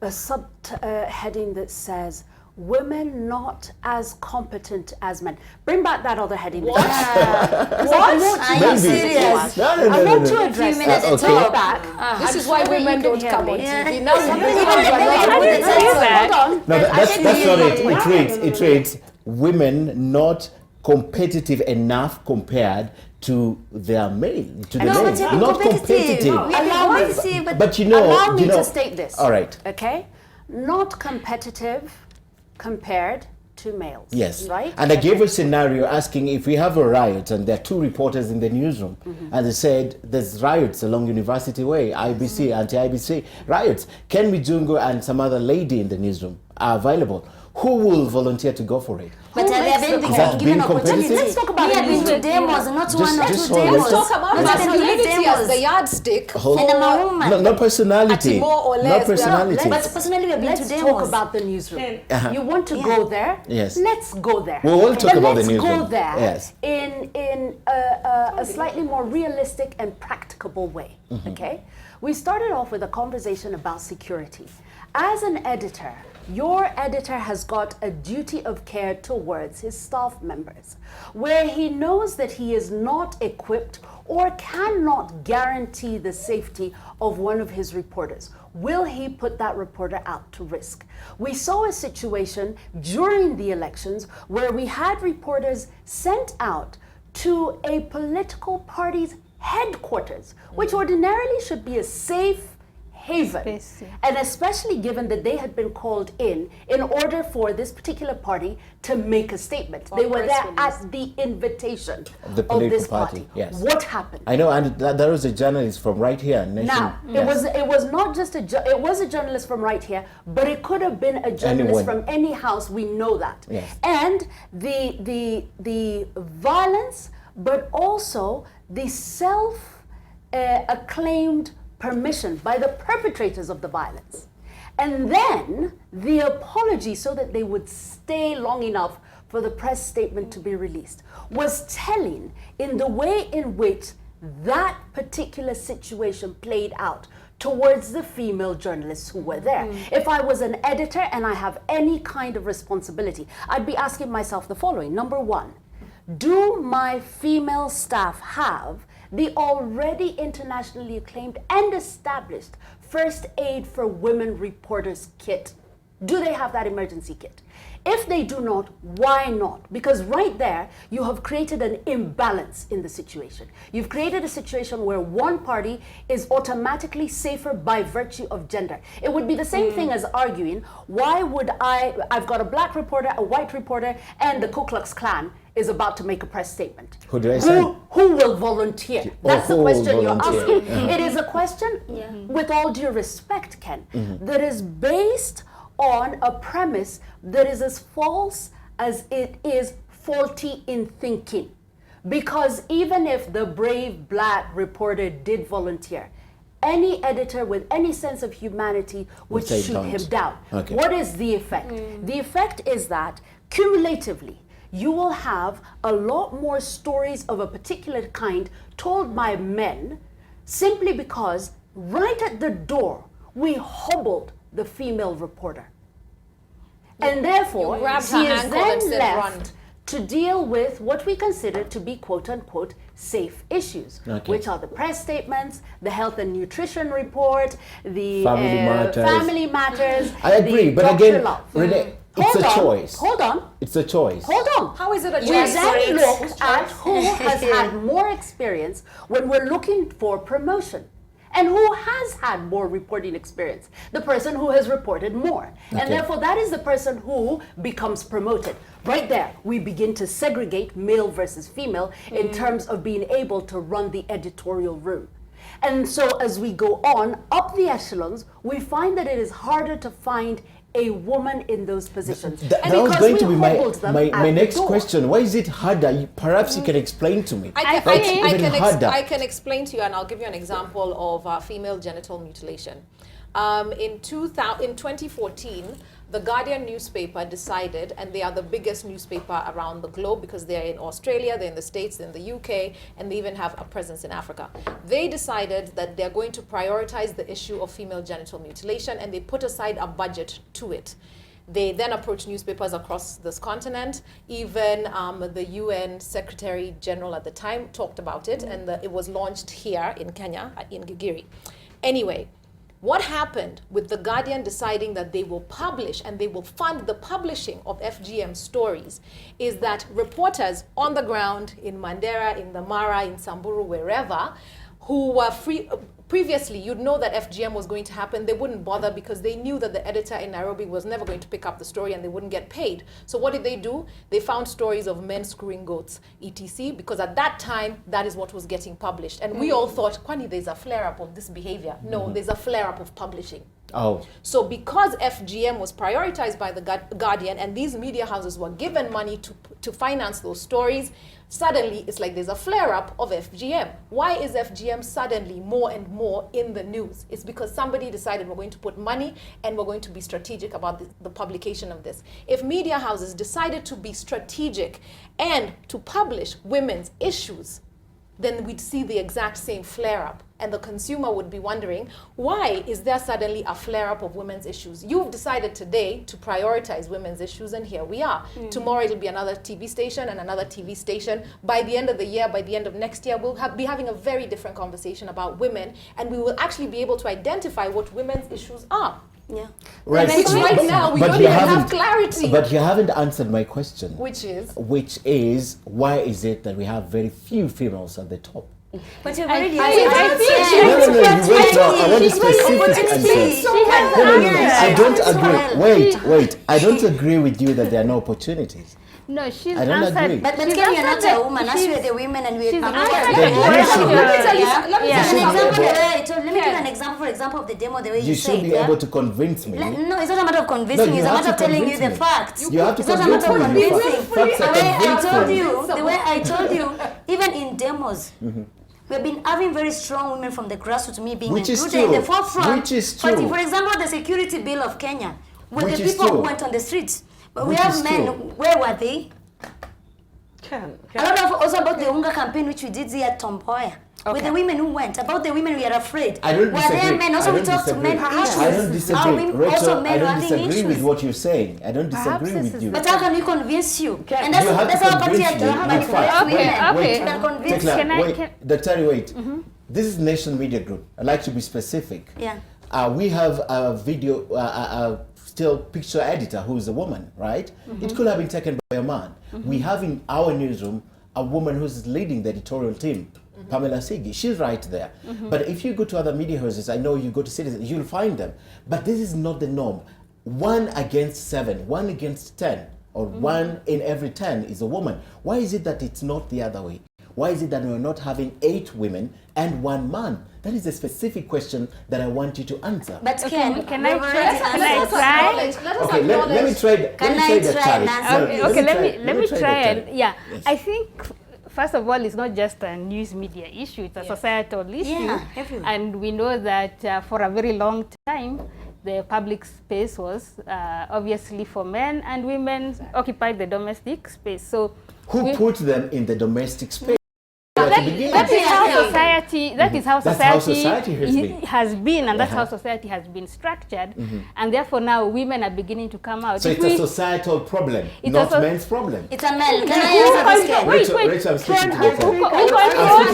a subheading that says women not as competent as men. Bring back that other heading. What? Are you serious? I want to address back. This is why women don't come on TV. Now Hold on. No, that's not it. It reads women not competitive enough compared to their male, to the males. Not competitive. But allow me to state this. All right. Okay? Not competitive compared to males. Yes. Right? And I gave a scenario asking if we have a riot and there are two reporters in the newsroom and they said there's riots along University Way, IBC, anti-IBC riots. Ken Mijungu and some other lady in the newsroom are available. Who will volunteer to go for it? But they have been given opportunity. Let's talk about it. We have been to demos, not one or two demos. Let's talk about masculinity as the yardstick. And I'm a woman. No personality. More or less. Not personality. But personally, we have been to demos. Let's talk about the newsroom. You want to go there? Yes. Let's go there. We will talk about the newsroom. Let's go there yes. in a slightly more realistic and practicable way. Okay? We started off with a conversation about security. As an editor, your editor has got a duty of care towards his staff members, where he knows that he is not equipped or cannot guarantee the safety of one of his reporters. Will he put that reporter out to risk? We saw a situation during the elections where we had reporters sent out to a political party's headquarters, which ordinarily should be a safe haven, and especially given that they had been called in order for this particular party to make a statement. They were there at the invitation of this party. Yes. What happened? I know, and there was a journalist from right here. It was not just it was a journalist from right here, but it could have been a journalist from any house. We know that. Yes. And the violence, but also the acclaimed permission by the perpetrators of the violence. And then the apology, so that they would stay long enough for the press statement to be released, was telling in the way in which that particular situation played out towards the female journalists who were there. If I was an editor and I have any kind of responsibility, I'd be asking myself the following. Number one, do my female staff have the already internationally acclaimed and established First Aid for Women Reporters kit? Do they have that emergency kit? If they do not, why not? Because right there, you have created an imbalance in the situation. You've created a situation where one party is automatically safer by virtue of gender. It would be the same thing as arguing, why would I've got a black reporter, a white reporter, and the Ku Klux Klan is about to make a press statement. Who do I say? Who will volunteer? That's the question you're asking. It is a question, with all due respect, Ken, that is based on a premise that is as false as it is faulty in thinking. Because even if the brave black reporter did volunteer, any editor with any sense of humanity would shoot him down. Okay. What is the effect? The effect is that cumulatively, you will have a lot more stories of a particular kind told by men, simply because right at the door, we hobbled the female reporter. And therefore, she is then left to deal with what we consider to be quote-unquote safe issues, which are the press statements, the health and nutrition report, the family matters. I agree, but again, Renee, it's a choice. Hold on. It's a choice. Hold on. How is it a choice? We then look at who has had more experience when we're looking for promotion. And who has had more reporting experience? The person who has reported more. And therefore, that is the person who becomes promoted. Right there, we begin to segregate male versus female in terms of being able to run the editorial room. And so as we go on up the echelons, we find that it is harder to find a woman in those positions. That And was because going we to be hobbled them my at next the door. question. Why is it harder? Perhaps you can explain to me. I Why it's even harder? I can explain to you, and I'll give you an example of female genital mutilation. In 2014, the Guardian newspaper decided, and they are the biggest newspaper around the globe because they're in Australia, they're in the States, they're in the UK, and they even have a presence in Africa. They decided that they're going to prioritize the issue of female genital mutilation, and they put aside a budget to it. They then approached newspapers across this continent. Even the UN Secretary General at the time talked about it, and it was launched here in Kenya, in Gigiri. Anyway, what happened with the Guardian deciding that they will publish and they will fund the publishing of FGM stories is that reporters on the ground in Mandera, in the Mara, in Samburu, wherever, who were previously, you'd know that FGM was going to happen. They wouldn't bother because they knew that the editor in Nairobi was never going to pick up the story and they wouldn't get paid. So what did they do? They found stories of men screwing goats, etc. Because at that time, that is what was getting published. And we all thought, Kwani, there's a flare-up of this behavior. No, there's a flare-up of publishing. Oh. So because FGM was prioritized by the Guardian and these media houses were given money to finance those stories, suddenly it's like there's a flare-up of FGM. Why is FGM suddenly more and more in the news? It's because somebody decided we're going to put money and we're going to be strategic about the publication of this. If media houses decided to be strategic and to publish women's issues, then we'd see the exact same flare-up. And the consumer would be wondering, why is there suddenly a flare-up of women's issues? You've decided today to prioritize women's issues, and here we are. Tomorrow it'll be another TV station and another TV station. By the end of the year, by the end of next year, we'll be having a very different conversation about women, and we will actually be able to identify what women's issues are. Yeah. Right. Which right now, we But don't you even have haven't- clarity. But you haven't answered my question. Which is? Which is, why is it that we have very few females at the top? But you've already No, you wait, no, I want a specific answer. No, I don't agree. Wait, I don't agree with you that there are no opportunities. No, she's I don't answered. agree. But she's Ken, you're not answered a woman. Us, we're the women, and we're. she's I'm answered Then the you should be- question. Let me Yeah. tell you An something. example, let me give an example, for example, of the demo, the way You you should said. be able to convince me. No, it's not a matter of convincing No, you, you it's a have matter of to telling you convince the me. facts. You have to It's not a matter of convince me. convincing. Facts are The way I told convincing. you, the way I told you, even in demos, we've been having very strong women from the grassroots, me being Which is included in the true. forefront. Which is But true. for example, the security bill of Kenya, with Which the is people who true. went on the streets. But we Which have is men, true. where were they? Ken. A lot of also about the Unga campaign which we did here at Tomboya. With the women who went, about the women we are afraid. I don't Were there disagree. men? Also I we don't talked to disagree. men issues. I don't Are disagree. women Rachel, also I men don't having disagree with issues? what you're saying. I don't Perhaps disagree this with is you. the But how can we convince you? And You have that's to how convince patriarchy me with manipulates facts. women. Okay. You can convince Tecla, Can I- wait, can- Dr. wait. This is Nation Media Group. I'd like to be specific. Yeah. We have a video, still picture editor who is a woman, right? It could have been taken by a man. We have in our newsroom a woman who's leading the editorial team, Pamela Sigi. She's right there. But if you go to other media houses, I know you go to Citizen, you'll find them. But this is not the norm. 1 against 7, 1 against 10, or 1 in every 10 is a woman. Why is it that it's not the other way? Why is it that we're not having 8 women and 1 man? That is a specific question that I want you to answer. But Ken, Can we've I already try? answered Can I it. try? Let us Okay, let me acknowledge. try. Can let me I try the try time. and answer? Okay, let me try the and yeah. Yes. I think first of all, it's not just a news media issue; it's a societal issue, Yeah, everywhere. and we know that for a very long time, the public space was obviously for men, and women occupied the domestic space. So Who put them in the domestic space? that is how society. That is how That's how society society has been. and that's how society has been structured, and therefore now women are beginning to come out. So If it's a we- societal problem, It's not a men's problem. It's a man. Can I Who answer this, Ken? Wait, Rachel, wait. Rachel, I'm speaking to Who Dr. controls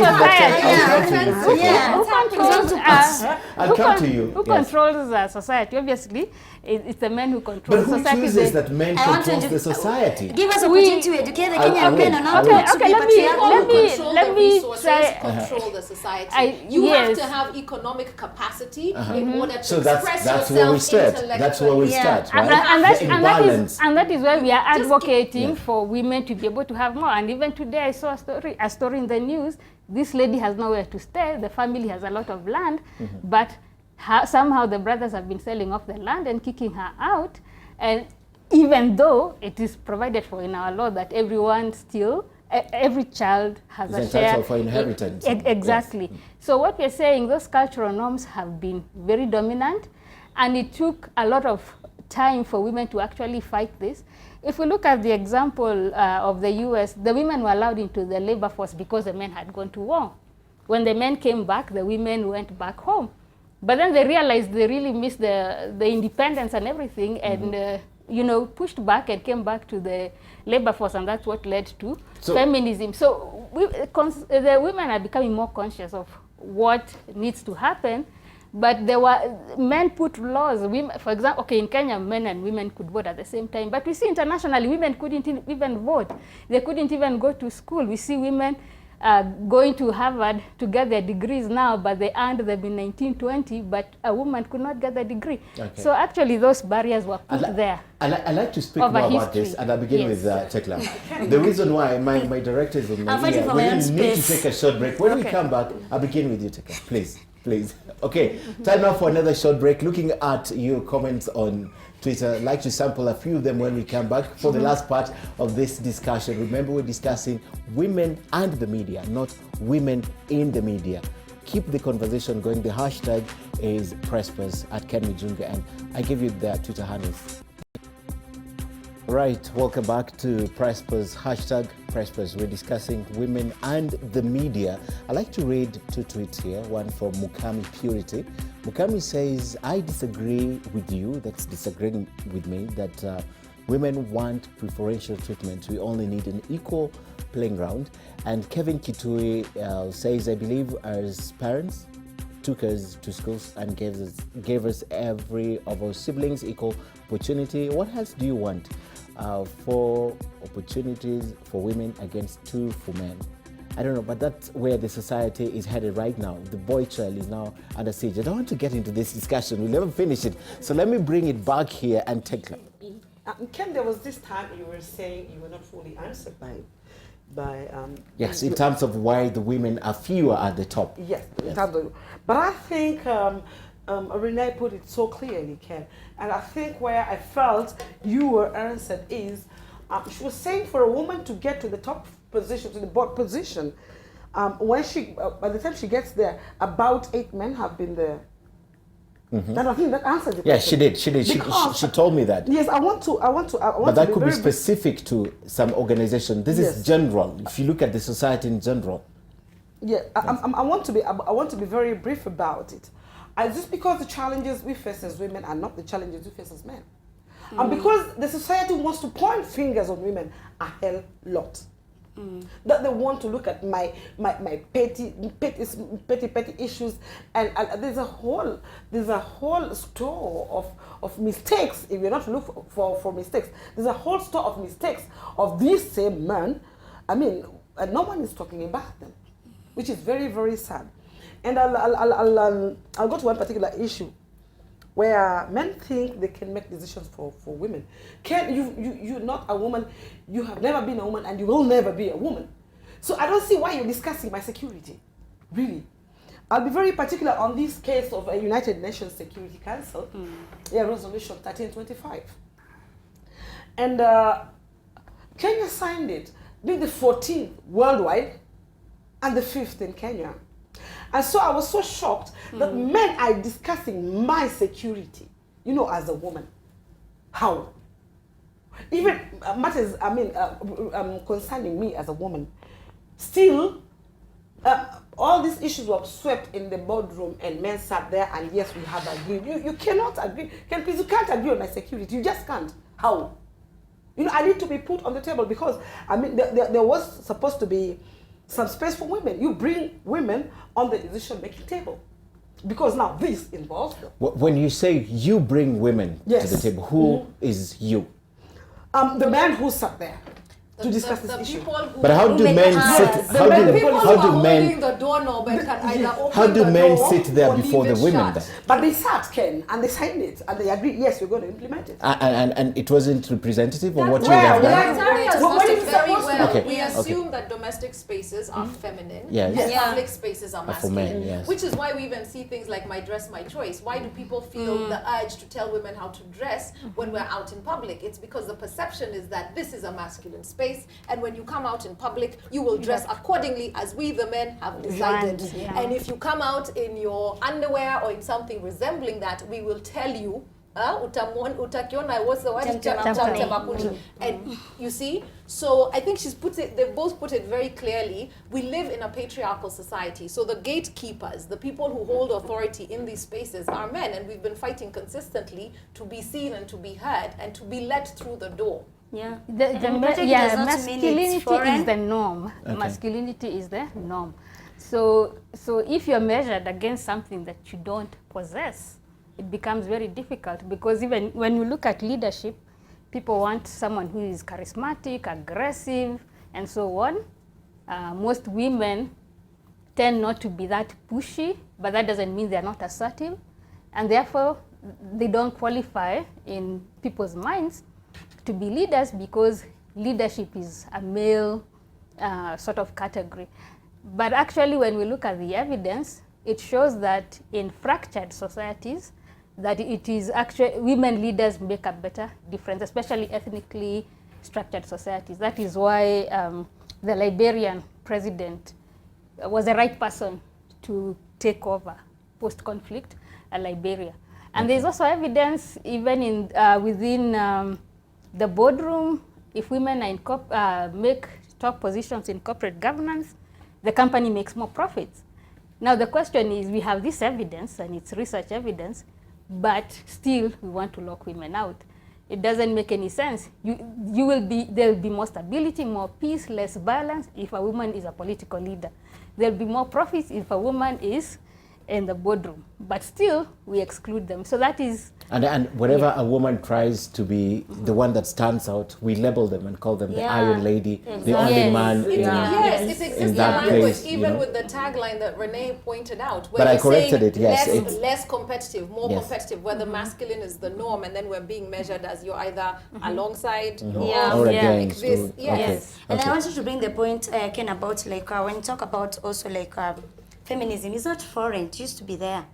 society? I'll come to you. Who Yes. controls society? Obviously, it's the men who But control who society. chooses that men I want to control the society? Give us opportunity to educate the I Kenyan will. men on how Okay, not to okay, be let me- patriarchal. let me- Control let the me resources, try- control the society. You yes. have to have economic capacity in order to So express that's where we yourself start. That's where we Yeah. start, right? And The imbalance. that is why we are advocating Yeah. for women to be able to have more. And even today, I saw a story in the news. This lady has nowhere to stay. The family has a lot of land, but somehow the brothers have been selling off the land and kicking her out. And even though it is provided for in our law that everyone still, every child has a share. Entitled for inheritance. Exactly. Yes. So what we're saying, those cultural norms have been very dominant, and it took a lot of time for women to actually fight this. If we look at the example of the US, the women were allowed into the labor force because the men had gone to war. When the men came back, the women went back home. But then they realized they really missed the independence and everything, and you know, pushed back and came back to the labor force, and that's what led to feminism. So the women are becoming more conscious of what needs to happen. But there were, men put laws. Women, for example, okay, in Kenya, men and women could vote at the same time. But we see internationally, women couldn't even vote. They couldn't even go to school. We see women going to Harvard to get their degrees now, but they earned them in 1920, but a woman could not get the degree. Okay. So actually, those barriers were put there. I'd like to speak more about this, and I'll begin with Tecla. The reason why my director is on my ear, we need to take a short break. When we come back, I'll begin with you, Tecla, please. Please. Okay, time now for another short break. Looking at your comments on Twitter, I'd like to sample a few of them when we come back for the last part of this discussion. Remember, we're discussing women and the media, not women in the media. Keep the conversation going. The hashtag is Prespers at Ken Mijungu, and I give you the Twitter handles. Right, welcome back to Prespers, hashtag Prespers. We're discussing women and the media. I'd like to read two tweets here, one from Mukami Purity. Mukami says, I disagree with you, that's disagreeing with me, that women want preferential treatment. We only need an equal playing ground. And Kevin Kitui says, I believe as parents, took us to schools and gave us every of our siblings equal opportunity. What else do you want? 4 opportunities for women against 2 for men. I don't know, but that's where the society is headed right now. The boy child is now under siege. I don't want to get into this discussion. We'll never finish it. So let me bring it back here and take it. Ken, there was this time you were saying you were not fully answered by yes, in terms of why the women are fewer at the top. Yes, in terms of, but I think Renee put it so clearly, Ken, and I think where I felt you were answered is, she was saying for a woman to get to the top position, to the board position, when she, by the time she gets there, about 8 men have been there. That I think that answered the question. Yeah, she did. She told me that. Yes, I want to. But that could be specific to some organization. This is general. If you look at the society in general. Yeah, I want to be very brief about it. Just because the challenges we face as women are not the challenges we face as men, and because the society wants to point fingers on women a hell lot. That they want to look at my petty issues, and there's a whole store of mistakes. If you're not to look for mistakes, there's a whole store of mistakes of these same men. I mean, and no one is talking about them, which is very, very sad. And I'll go to one particular issue where men think they can make decisions for women. You're not a woman, you have never been a woman, and you will never be a woman. So I don't see why you're discussing my security, really. I'll be very particular on this case of a United Nations Security Council, Resolution 1325. And Kenya signed it, being the 14th worldwide and the 5th in Kenya. And so I was so shocked that men are discussing my security, as a woman. How? Even matters, concerning me as a woman. Still, all these issues were swept in the boardroom and men sat there and yes, we have agreed. You cannot agree. You can't agree on my security. You just can't. How? I need to be put on the table because, there was supposed to be some space for women. You bring women on the decision-making table. Because now this involves them. When you say you bring women to the table, who is you? The man who sat there. to discuss this the issue. people who But how do men sit? the people who How are do men? holding the doorknob and can either open How do the men door sit there or before leave the it women shut. then? But they sat, Ken, and they signed it, and they agreed, yes, we're going to implement it. And it wasn't representative of what you Well, have done? yeah. Victoria has What put is it it very supposed to well. be? Okay, We okay. assume that domestic spaces are feminine Yes. and Yeah. public spaces are For masculine. men, yes. Which is why we even see things like my dress, my choice. Why do people feel the urge to tell women how to dress when we're out in public? It's because the perception is that this is a masculine space, and when you come out in public, you will dress accordingly as we the men have decided. Yeah. And if you come out in your underwear or in something resembling that, we will tell you, utakiona what's the word? Temtemapuni. And you see, so I think they've both put it very clearly. We live in a patriarchal society. So the gatekeepers, the people who hold authority in these spaces are men, and we've been fighting consistently to be seen and to be heard and to be let through the door. Yeah. Masculinity is the norm. Okay. Masculinity is the norm. So if you're measured against something that you don't possess, it becomes very difficult, because even when you look at leadership, people want someone who is charismatic, aggressive, and so on. Most women tend not to be that pushy, but that doesn't mean they're not assertive, and therefore they don't qualify in people's minds to be leaders, because leadership is a male sort of category. But actually, when we look at the evidence, it shows that in fractured societies, that it is actually women leaders make a better difference, especially ethnically structured societies. That is why the Liberian president was the right person to take over post-conflict Liberia. And there's also evidence even in within the boardroom. If women are make top positions in corporate governance, the company makes more profits. Now the question is, we have this evidence, and it's research evidence, but still we want to lock women out. It doesn't make any sense. There will be more stability, more peace, less violence if a woman is a political leader. There will be more profits if a woman is in the boardroom, but still we exclude them. So that is... And whenever a woman tries to be the one that stands out, we label them and call them the Iron Lady, the only man Yes, it's in existing that language, place. even with the tagline that Renee pointed out. Where But I you're corrected saying it, yes, less competitive, more Yes. competitive, where the masculine is the norm, and then we're being measured as you're either alongside Yeah. or Yeah. against. This, or- yes. Yes. And Okay. I wanted to bring the point, Ken, about like when you talk about also like feminism, it's not foreign, it used to be there.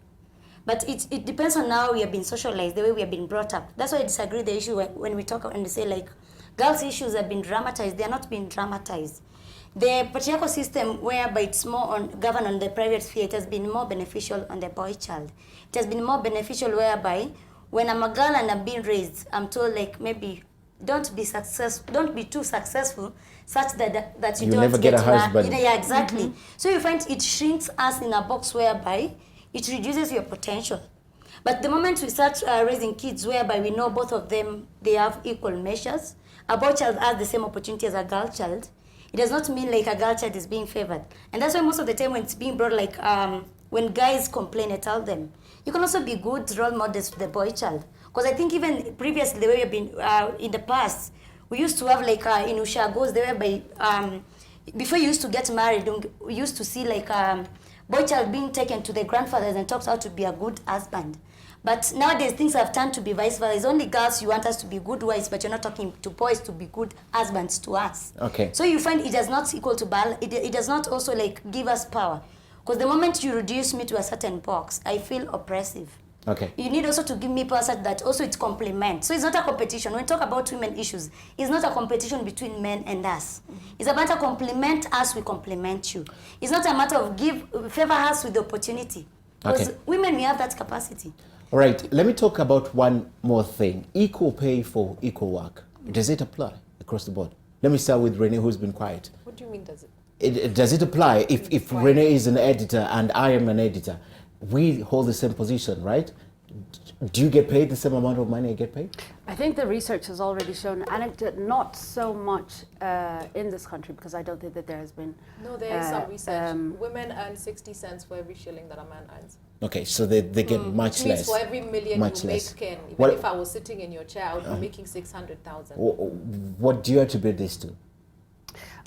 But it depends on how we have been socialized, the way we have been brought up. That's why I disagree with the issue when we talk and we say like girls' issues have been dramatized. They are not being dramatized. The patriarchal system, whereby it's more governed on the private sphere, it has been more beneficial on the boy child. It has been more beneficial whereby when I'm a girl and I'm being raised, I'm told like maybe don't be too successful, such that you You'll don't never get a husband. Yeah, exactly. So you find it shrinks us in a box whereby it reduces your potential. But the moment we start raising kids whereby we know both of them, they have equal measures, a boy child has the same opportunity as a girl child, it does not mean like a girl child is being favored. And that's why most of the time when it's being brought, like when guys complain, I tell them, you can also be good role models to the boy child. Because I think even previously, the way we've been in the past, we used to have like in Ushagos, there whereby before you used to get married, we used to see like boy child being taken to the grandfathers and taught how to be a good husband. But nowadays things have turned to be vice versa. It's only girls you want us to be good wives, but you're not talking to boys to be good husbands to us. Okay. So you find it does not equal to balance. It does not also like give us power. Because the moment you reduce me to a certain box, I feel oppressive. Okay. You need also to give me power such that also it's complement. So it's not a competition. When we talk about women issues, it's not a competition between men and us. It's about a complement us, we complement you. It's not a matter of favor us with the opportunity. Because women, we have that capacity. All right, let me talk about one more thing. Equal pay for equal work. Does it apply across the board? Let me start with Renee, who's been quiet. What do you mean, does it? Does it apply if Renee is an editor and I am an editor? We hold the same position, right? Do you get paid the same amount of money I get paid? I think the research has already shown, and it not so much in this country, because I don't think that there has been. No, there is some research. Women earn 60 cents for every shilling that a man earns. Okay, so they get much Which means less. for every million Much you less. make, Ken, even What- if I was sitting in your chair, I would be making 600,000. What do you attribute this to?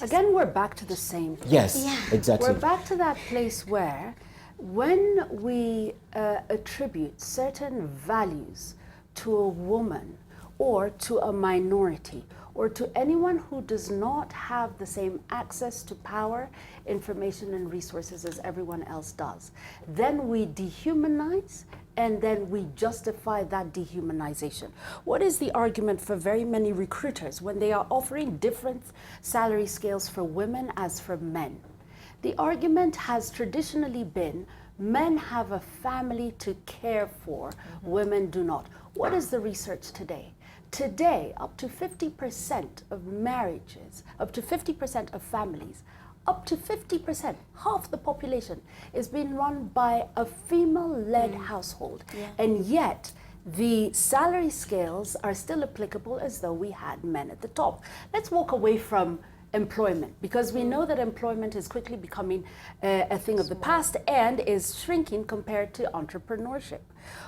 Again, we're back to the same place. Yes, exactly. We're back to that place where when we attribute certain values to a woman or to a minority or to anyone who does not have the same access to power, information, and resources as everyone else does, then we dehumanize and then we justify that dehumanization. What is the argument for very many recruiters when they are offering different salary scales for women as for men? The argument has traditionally been men have a family to care for, women do not. What is the research today? Today, up to 50% of marriages, up to 50% of families, up to 50%, half the population, is being run by a female-led household. And yet, the salary scales are still applicable as though we had men at the top. Let's walk away from employment, because we know that employment is quickly becoming a thing of the past and is shrinking compared to entrepreneurship.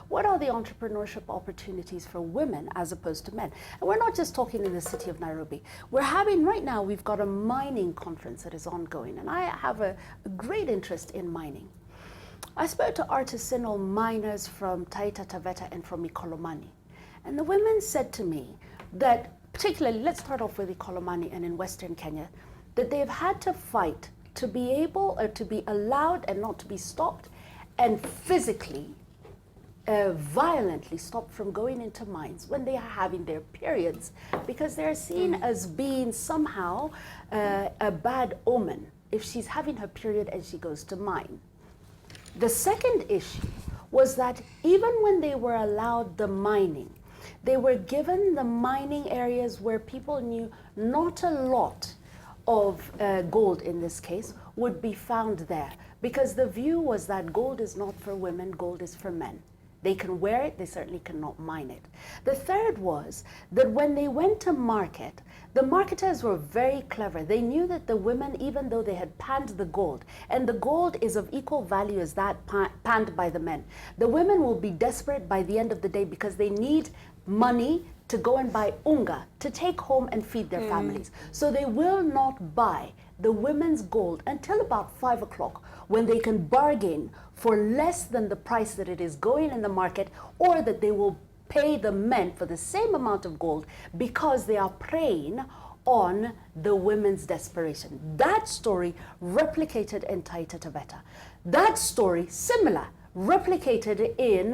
What are the entrepreneurship opportunities for women as opposed to men? And we're not just talking in the city of Nairobi. We're having, right now, we've got a mining conference that is ongoing, and I have a great interest in mining. I spoke to artisanal miners from Taita Taveta and from Ikolomani, and the women said to me that, particularly, let's start off with Ikolomani and in Western Kenya, that they've had to fight to be able, or to be allowed and not to be stopped, and physically, violently stopped from going into mines when they are having their periods, because they're seen as being somehow a bad omen if she's having her period and she goes to mine. The second issue was that even when they were allowed the mining, they were given the mining areas where people knew not a lot of gold, in this case, would be found there, because the view was that gold is not for women, gold is for men. They can wear it, they certainly cannot mine it. The third was that when they went to market, the marketers were very clever. They knew that the women, even though they had panned the gold, and the gold is of equal value as that panned by the men, the women will be desperate by the end of the day because they need money to go and buy unga to take home and feed their families. So they will not buy the women's gold until about 5 o'clock, when they can bargain for less than the price that it is going in the market, or that they will pay the men for the same amount of gold because they are preying on the women's desperation. That story replicated in Taita Taveta. That story, similar, replicated in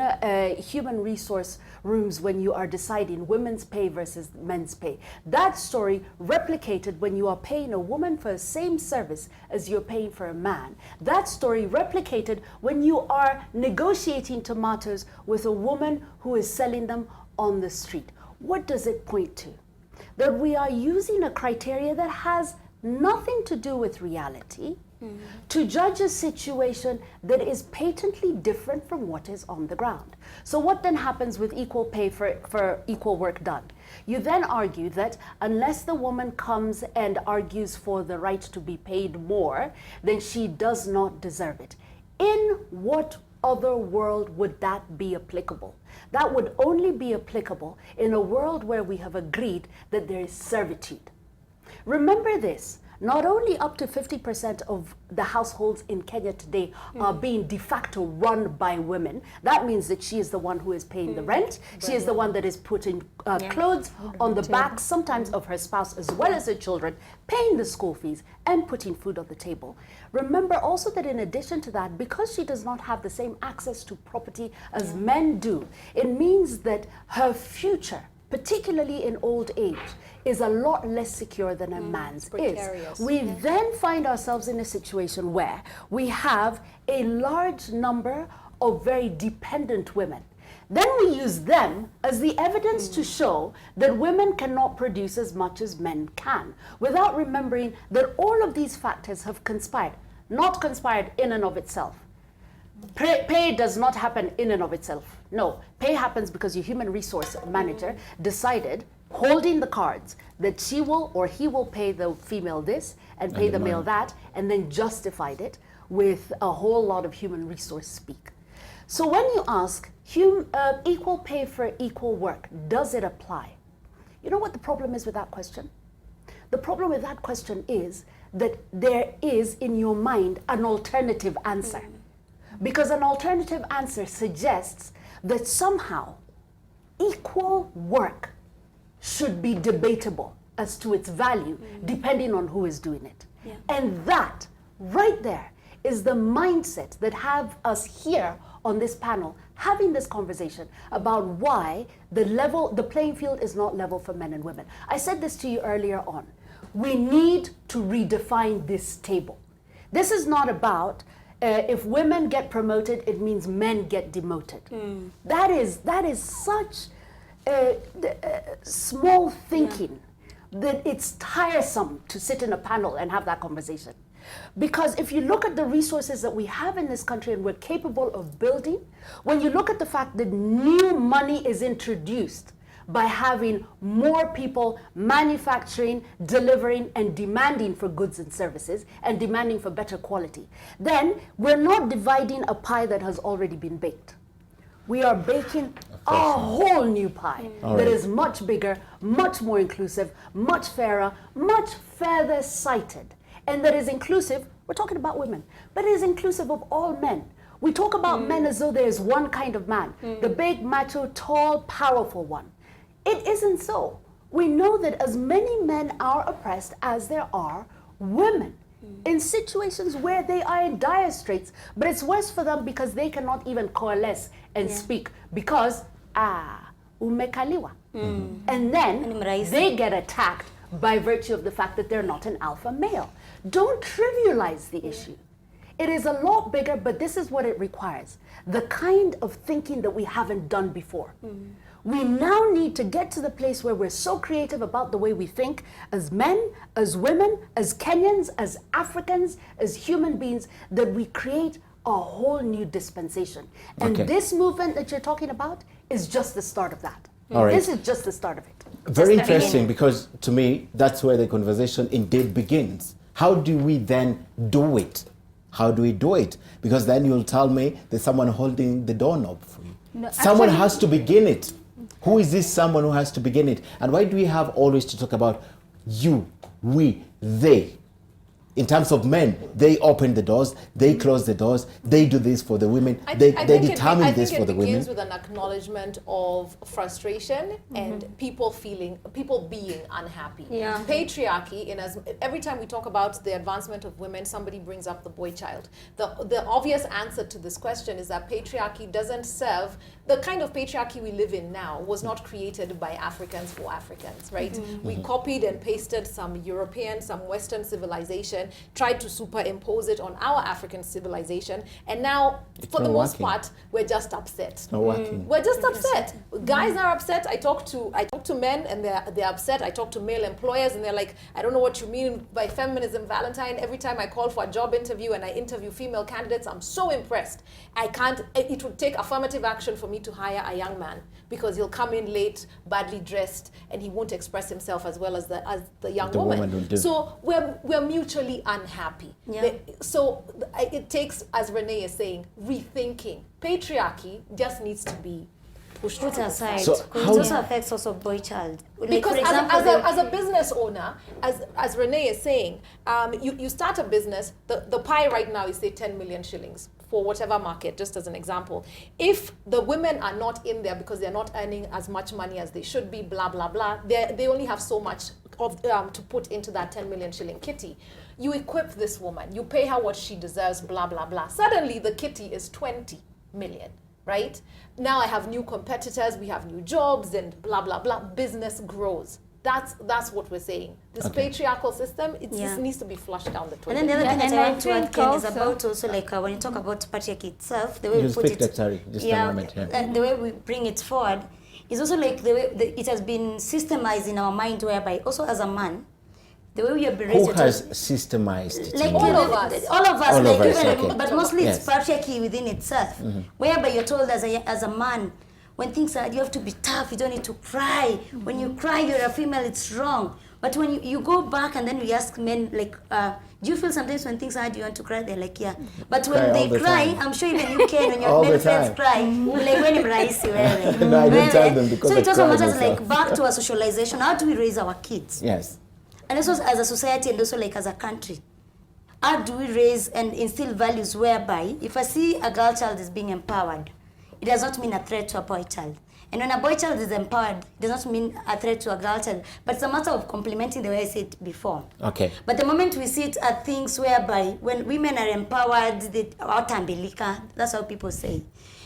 human resource rooms when you are deciding women's pay versus men's pay. That story replicated when you are paying a woman for the same service as you're paying for a man. That story replicated when you are negotiating tomatoes with a woman who is selling them on the street. What does it point to? That we are using a criteria that has nothing to do with reality to judge a situation that is patently different from what is on the ground. So what then happens with equal pay for equal work done? You then argue that unless the woman comes and argues for the right to be paid more, then she does not deserve it. In what other world would that be applicable? That would only be applicable in a world where we have agreed that there is servitude. Remember this. Not only up to 50% of the households in Kenya today are being de facto run by women. That means that she is the one who is paying the rent. She is the one that is putting clothes on the back, sometimes of her spouse as well as her children, paying the school fees and putting food on the table. Remember also that in addition to that, because she does not have the same access to property as men do, it means that her future, particularly in old age, is a lot less secure than a man's is. We then find ourselves in a situation where we have a large number of very dependent women. Then we use them as the evidence to show that women cannot produce as much as men can, without remembering that all of these factors have conspired, not conspired in and of itself. Pay does not happen in and of itself. No, pay happens because your human resource manager decided, holding the cards, that she will or he will pay the female this and pay the male that, and then justified it with a whole lot of human resource speak. So when you ask equal pay for equal work, does it apply? You know what the problem is with that question? The problem with that question is that there is in your mind an alternative answer. Because an alternative answer suggests that somehow equal work should be debatable as to its value depending on who is doing it. Yeah. And that right there is the mindset that have us here on this panel having this conversation about why the playing field is not level for men and women. I said this to you earlier on. We need to redefine this table. This is not about if women get promoted, it means men get demoted. That is such small thinking that it's tiresome to sit in a panel and have that conversation. Because if you look at the resources that we have in this country and we're capable of building, when you look at the fact that new money is introduced by having more people manufacturing, delivering, and demanding for goods and services, and demanding for better quality, then we're not dividing a pie that has already been baked. We are baking a whole new pie that is much bigger, much more inclusive, much fairer, much further sighted, and that is inclusive. We're talking about women, but it is inclusive of all men. We talk about men as though there is one kind of man, the big, macho, tall, powerful one. It isn't so. We know that as many men are oppressed as there are women in situations where they are in dire straits, but it's worse for them because they cannot even coalesce and speak because, umekaliwa. And then they get attacked by virtue of the fact that they're not an alpha male. Don't trivialize the issue. It is a lot bigger, but this is what it requires. The kind of thinking that we haven't done before. We now need to get to the place where we're so creative about the way we think as men, as women, as Kenyans, as Africans, as human beings, that we create a whole new dispensation. And this movement that you're talking about is just the start of that. This is just the start of it. Very interesting, because to me, that's where the conversation indeed begins. How do we then do it? How do we do it? Because then you'll tell me there's someone holding the doorknob for you. No, someone has to begin it. Who is this someone who has to begin it? And why do we have always to talk about you, we, they? In terms of men, they open the doors, they close the doors, they do this for the women, they determine this for the women. I think it begins with an acknowledgement of frustration and people being unhappy. Patriarchy, every time we talk about the advancement of women, somebody brings up the boy child. The obvious answer to this question is that patriarchy doesn't serve, the kind of patriarchy we live in now was not created by Africans for Africans, right? We copied and pasted some European, some Western civilization, tried to superimpose it on our African civilization, and now, for the most part, we're just upset. It's not working. We're just upset. Guys are upset. I talk to men, and they're upset. I talk to male employers, and they're like, I don't know what you mean by feminism, Valentine. Every time I call for a job interview and I interview female candidates, I'm so impressed. It would take affirmative action for me to hire a young man, because he'll come in late, badly dressed, and he won't express himself as well as the young woman. So we're mutually unhappy. So it takes, as Renee is saying, rethinking. Patriarchy just needs to be pushed aside. So it also affects also boy child. Because like, for example, as a business owner, as Renee is saying, you start a business, the pie right now is say 10 million shillings for whatever market, just as an example. If the women are not in there because they're not earning as much money as they should be, blah, blah, blah, they only have so much to put into that 10 million shilling kitty. You equip this woman, you pay her what she deserves, blah, blah, blah. Suddenly the kitty is 20 million, right? Now I have new competitors, we have new jobs, and blah, blah, blah. Business grows. That's what we're saying. This patriarchal system, it just needs to be flushed down the toilet. And then the other thing that I want to add, Ken, is about also like when you talk about patriarchy itself, the way we put it, the way we bring it forward, is also like the way it has been systemized in our mind, whereby also as a man, the way we have been raised. Who has systemized it? Like all of us. All of us, like okay. But mostly it's patriarchy within itself, whereby you're told as a man, when things are hard, you have to be tough, you don't need to cry. When you cry, you're a female, it's wrong. But when you go back and then we ask men, like, do you feel sometimes when things are hard, you want to cry? They're like, yeah. But when they cry, I'm sure even you can, when your male friends cry, you're like, when you're raisi, No, I don't tell them because so it also matters myself. like back to our socialization. How do we raise our kids? Yes. And also as a society and also like as a country, how do we raise and instill values whereby if I see a girl child is being empowered, it does not mean a threat to a boy child. And when a boy child is empowered, it does not mean a threat to a girl child, but it's a matter of complementing the way I said before. Okay. But the moment we see it at things whereby when women are empowered, they outambilika, that's how people say.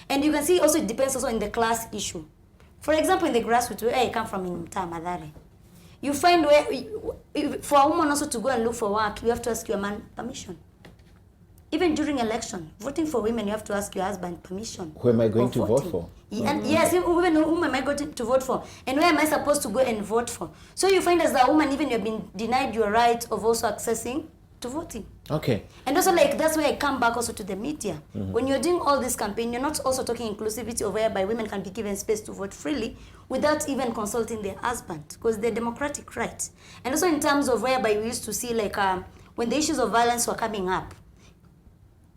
And you can see also it depends also on the class issue. For example, in the grassroots, where I come from in Madare, you find where, for a woman also to go and look for work, you have to ask your man permission. Even during election, voting for women, you have to ask your husband permission. Who am I going to vote for? And yes, even whom am I going to vote for? And where am I supposed to go and vote for? So you find as a woman, even you've been denied your right of also accessing to voting. Okay. And also like, that's where I come back also to the media. When you're doing all this campaign, you're not also talking inclusivity of whereby women can be given space to vote freely without even consulting their husband, because they're democratic right. And also in terms of whereby we used to see like, when the issues of violence were coming up,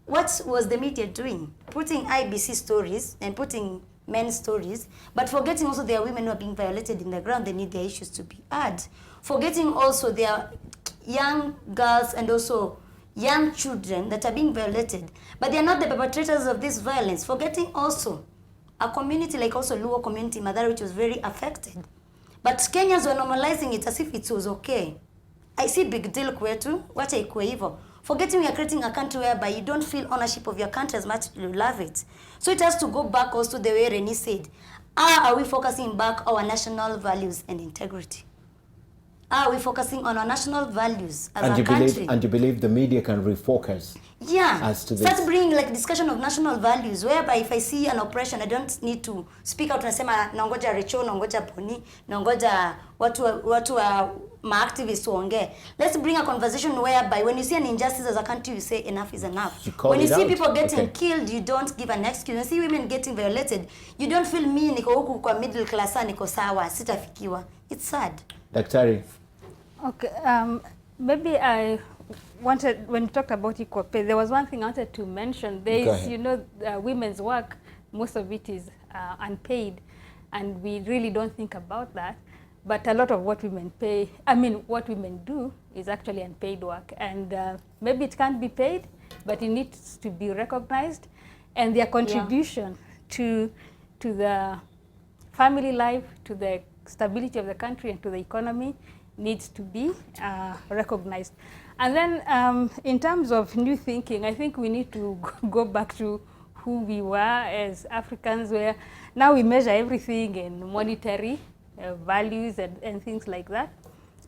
what was the media doing? Putting IBC stories and putting men's stories, but forgetting also there are women who are being violated in the ground, they need their issues to be heard. Forgetting also there are young girls and also young children that are being violated, but they are not the perpetrators of this violence. Forgetting also a community like also Luo community, Madara, which was very affected. But Kenyans were normalizing it as if it was okay. I see big deal kwetu, wacha ikuwe hivyo. Forgetting we are creating a country whereby you don't feel ownership of your country as much as you love it. So it has to go back also the way Renee said. How are we focusing back our national values and integrity? How are we focusing on our national values as a country? And you believe the media can refocus? Yeah, as to this. Start bringing like discussion of national values, whereby if I see an oppression, I don't need to speak out and say, nangoja Rachael, nangoja Poni, nangoja watu wa ma-activists waongee. Let's bring a conversation whereby when you see an injustice as a country, you say enough is enough. When you see people getting killed, you don't give an excuse. When you see women getting violated, you don't feel me niko huku kwa middle class, niko sawa, sitafikiwa. It's sad. Daktari. Okay, maybe I wanted, when you talked about equal pay, there was one thing I wanted to mention. There is, you know, women's work, most of it is unpaid, and we really don't think about that. But a lot of what women what women do is actually unpaid work, and maybe it can't be paid, but it needs to be recognized, and their contribution to the family life, to the stability of the country, and to the economy needs to be recognized. And then in terms of new thinking, I think we need to go back to who we were as Africans, where now we measure everything in monetary values and things like that.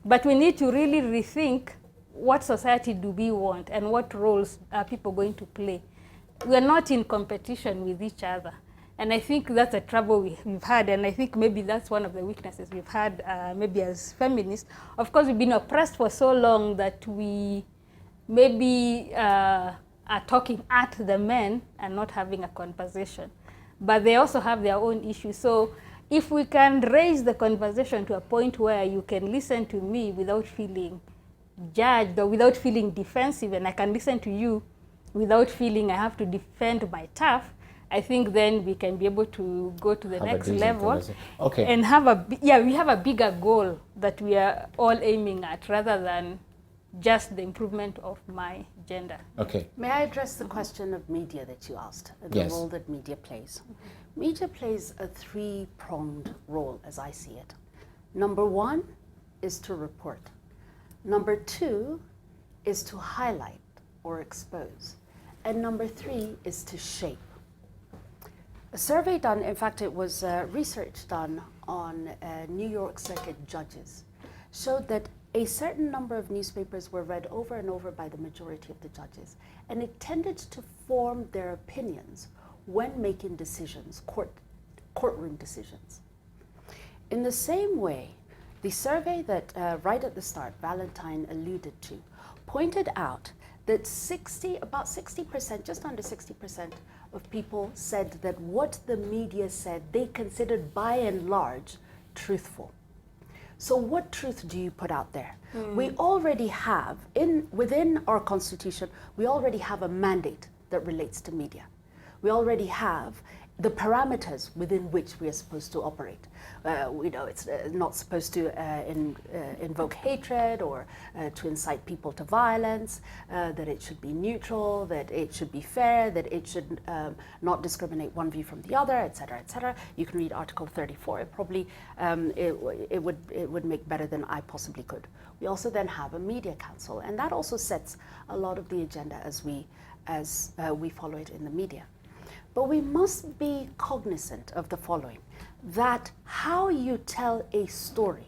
But we need to really rethink what society do we want and what roles are people going to play. We are not in competition with each other. And I think that's a trouble we've had, and I think maybe that's one of the weaknesses we've had, maybe as feminists. Of course, we've been oppressed for so long that we maybe are talking at the men and not having a conversation. But they also have their own issues. So if we can raise the conversation to a point where you can listen to me without feeling judged or without feeling defensive, and I can listen to you without feeling I have to defend my turf, I think then we can be able to go to the next level and have we have a bigger goal that we are all aiming at rather than just the improvement of my gender. Okay. May I address the question of media that you asked, the role that media plays? Media plays a three-pronged role as I see it. Number one is to report. Number two is to highlight or expose. And number three is to shape. A survey done, in fact it was research done on New York Circuit judges, showed that a certain number of newspapers were read over and over by the majority of the judges, and it tended to form their opinions when making decisions, courtroom decisions. In the same way, the survey that right at the start Valentine alluded to pointed out that about 60%, just under 60% of people said that what the media said they considered by and large truthful. So what truth do you put out there? We already have, within our constitution, we already have a mandate that relates to media. We already have the parameters within which we are supposed to operate. It's not supposed to invoke hatred or to incite people to violence, that it should be neutral, that it should be fair, that it should not discriminate one view from the other, etc., etc. You can read Article 34. It probably it would make better than I possibly could. We also then have a media council, and that also sets a lot of the agenda as we follow it in the media. But we must be cognizant of the following, that how you tell a story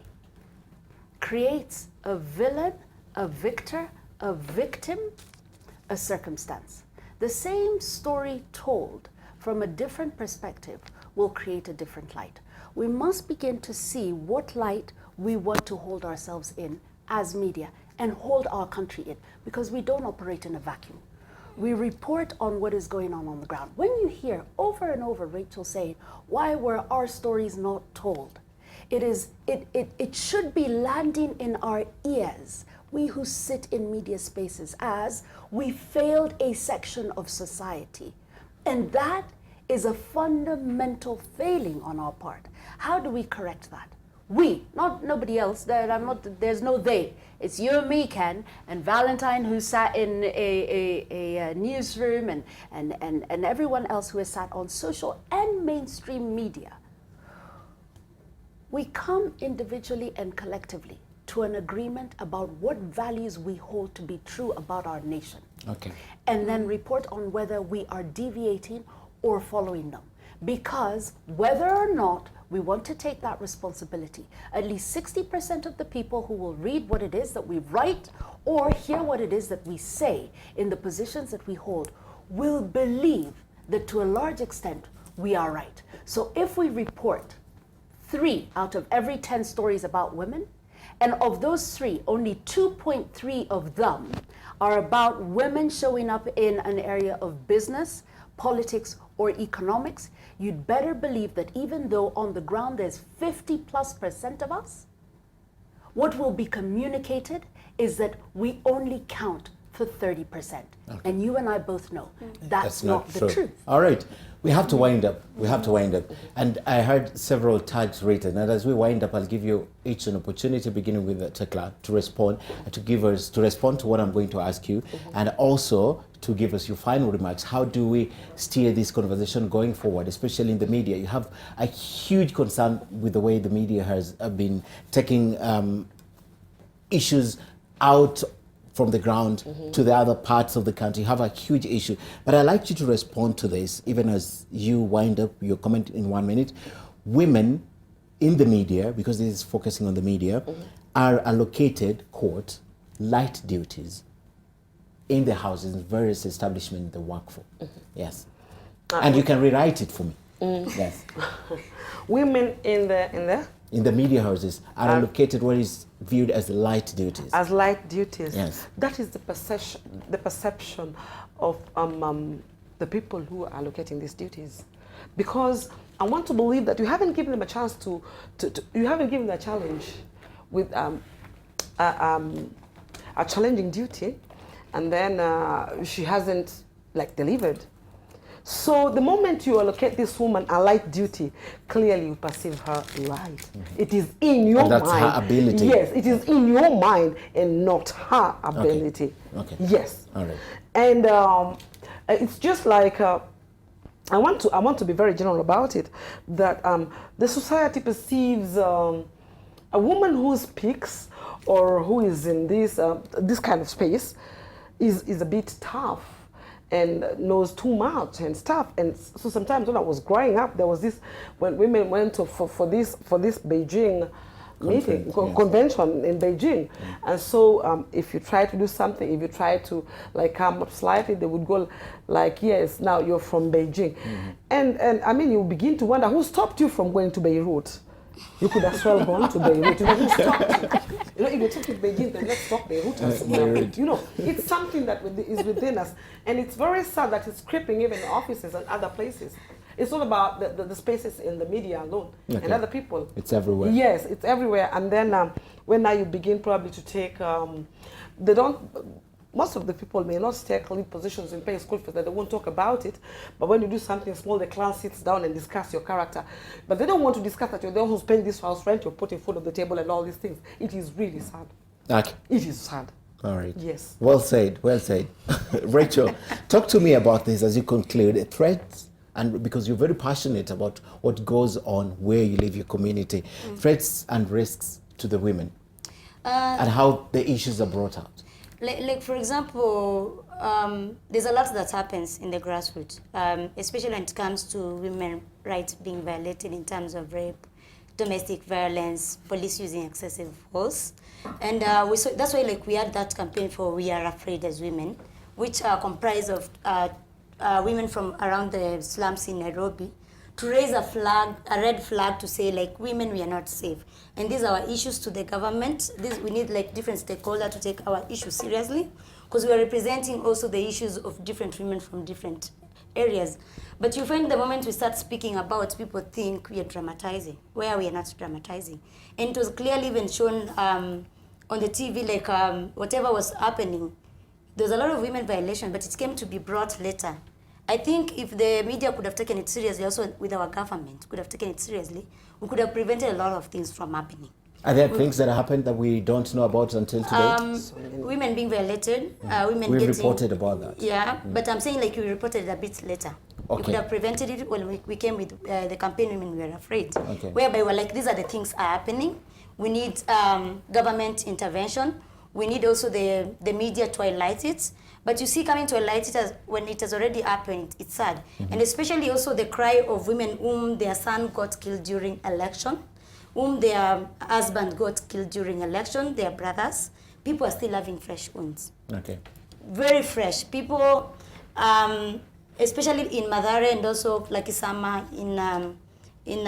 creates a villain, a victor, a victim, a circumstance. The same story told from a different perspective will create a different light. We must begin to see what light we want to hold ourselves in as media and hold our country in, because we don't operate in a vacuum. We report on what is going on the ground. When you hear over and over Rachel saying, why were our stories not told? It should be landing in our ears, we who sit in media spaces, as we failed a section of society. And that is a fundamental failing on our part. How do we correct that? We, not nobody else. There's no they. It's you and me, Ken, and Valentine, who sat in a newsroom, and everyone else who has sat on social and mainstream media. We come individually and collectively to an agreement about what values we hold to be true about our nation. Okay. And then report on whether we are deviating or following them. Because whether or not we want to take that responsibility, at least 60% of the people who will read what it is that we write or hear what it is that we say in the positions that we hold will believe that to a large extent we are right. So if we report 3 out of every 10 stories about women, and of those 3, only 2.3 of them are about women showing up in an area of business, politics, or economics, you'd better believe that even though on the ground there's 50+% of us, what will be communicated is that we only count for 30%. Okay. And you and I both know that's not the truth. All right, we have to wind up. We have to wind up. And I heard several tags written. And as we wind up, I'll give you each an opportunity, beginning with Tecla, to respond, to respond to what I'm going to ask you, and also to give us your final remarks. How do we steer this conversation going forward, especially in the media? You have a huge concern with the way the media has been taking issues out from the ground to the other parts of the country. You have a huge issue. But I'd like you to respond to this, even as you wind up your comment in 1 minute. Women in the media, because this is focusing on the media, are allocated, quote, light duties in the houses, in various establishments they work for. Yes. And you can rewrite it for me. Yes. Women in the media houses are allocated what is viewed as light duties. As light duties. Yes. That is the perception of the people who are allocating these duties. Because I want to believe that you haven't given them a chance you haven't given them a challenge with a challenging duty, and then she hasn't delivered. So the moment you allocate this woman a light duty, clearly you perceive her light. It is in your mind. That's her ability. Yes, it is in your mind and not her ability. Okay. Yes. All right. And it's just like I want to be very general about it. That the society perceives a woman who speaks or who is in this kind of space is a bit tough and knows too much and stuff. And so sometimes when I was growing up, there was this, when women went to for this Beijing convention in Beijing, and so if you try to do something, if you try to come up slightly, they would go yes, now you're from Beijing. And I mean, you begin to wonder who stopped you from going to Beirut. You could as well go to Beirut. Who stopped you? If you take it Beijing, then let's stop Beirut as well. It's something that is within us, and it's very sad that it's creeping even in offices and other places. It's not about the spaces in the media alone and other people. It's everywhere. Yes, it's everywhere. And then when now you begin probably to take, they don't, most of the people may not take lead positions in paying school fees, that they won't talk about it. But when you do something small, the class sits down and discuss your character. But they don't want to discuss that you're the one who's paying this house rent, you're putting food on the table and all these things. It is really sad. Okay. It is sad. All right. Yes. Well said. Well said. Rachel, talk to me about this as you conclude. Threats, and because you're very passionate about what goes on where you live, your community, threats and risks to the women, and how the issues are brought out. Like for example, there's a lot that happens in the grassroots, especially when it comes to women's rights being violated in terms of rape, domestic violence, police using excessive force. And that's why like we had that campaign for We Are Afraid as Women, which are comprised of women from around the slums in Nairobi, to raise a flag, a red flag, to say like, women, we are not safe. And these are our issues to the government. We need like different stakeholders to take our issues seriously, because we are representing also the issues of different women from different areas. But you find the moment we start speaking about, people think we are dramatizing, where we are not dramatizing. And it was clearly even shown on the TV, like whatever was happening, there was a lot of women violation, but it came to be brought later. I think if the media could have taken it seriously, also with our government, could have taken it seriously, we could have prevented a lot of things from happening. Are there things that happened that we don't know about until today? Women being violated, women We getting... reported about that. Yeah, but I'm saying like we reported it a bit later. Okay. We could have prevented it when we came with the campaign Women Were Afraid, Okay. whereby we're like, these are the things are happening. We need government intervention. We need also the media to highlight it. But you see, coming to highlight it when it has already happened, it's sad. And especially also the cry of women whom their son got killed during election, whom their husband got killed during election, their brothers. People are still having fresh wounds. Okay. Very fresh. People, especially in Mathare and also like Isama in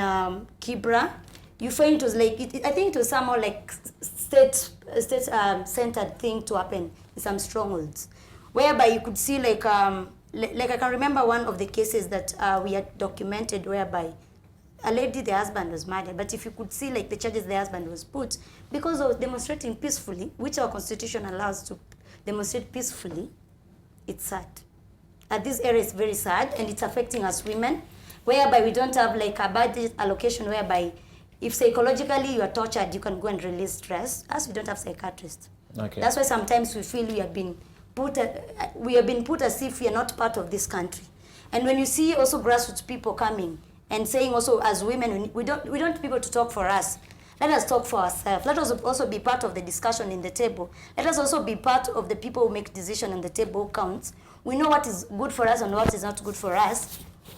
Kibra, you find it was like, I think it was somehow like state-centered thing to happen in some strongholds, whereby you could see like I can remember one of the cases that we had documented, whereby a lady, the husband was murdered, but if you could see like the charges the husband was put, because of demonstrating peacefully, which our constitution allows to demonstrate peacefully, it's sad. At this area, it's very sad, and it's affecting us women, whereby we don't have like a budget allocation, whereby if psychologically you are tortured, you can go and release stress, as we don't have psychiatrists. Okay. That's why sometimes we feel we have been put as if we are not part of this country. And when you see also grassroots people coming and saying also as women, we don't want people to talk for us. Let us talk for ourselves. Let us also be part of the discussion in the table. Let us also be part of the people who make decisions on the table who counts. We know what is good for us and what is not good for us.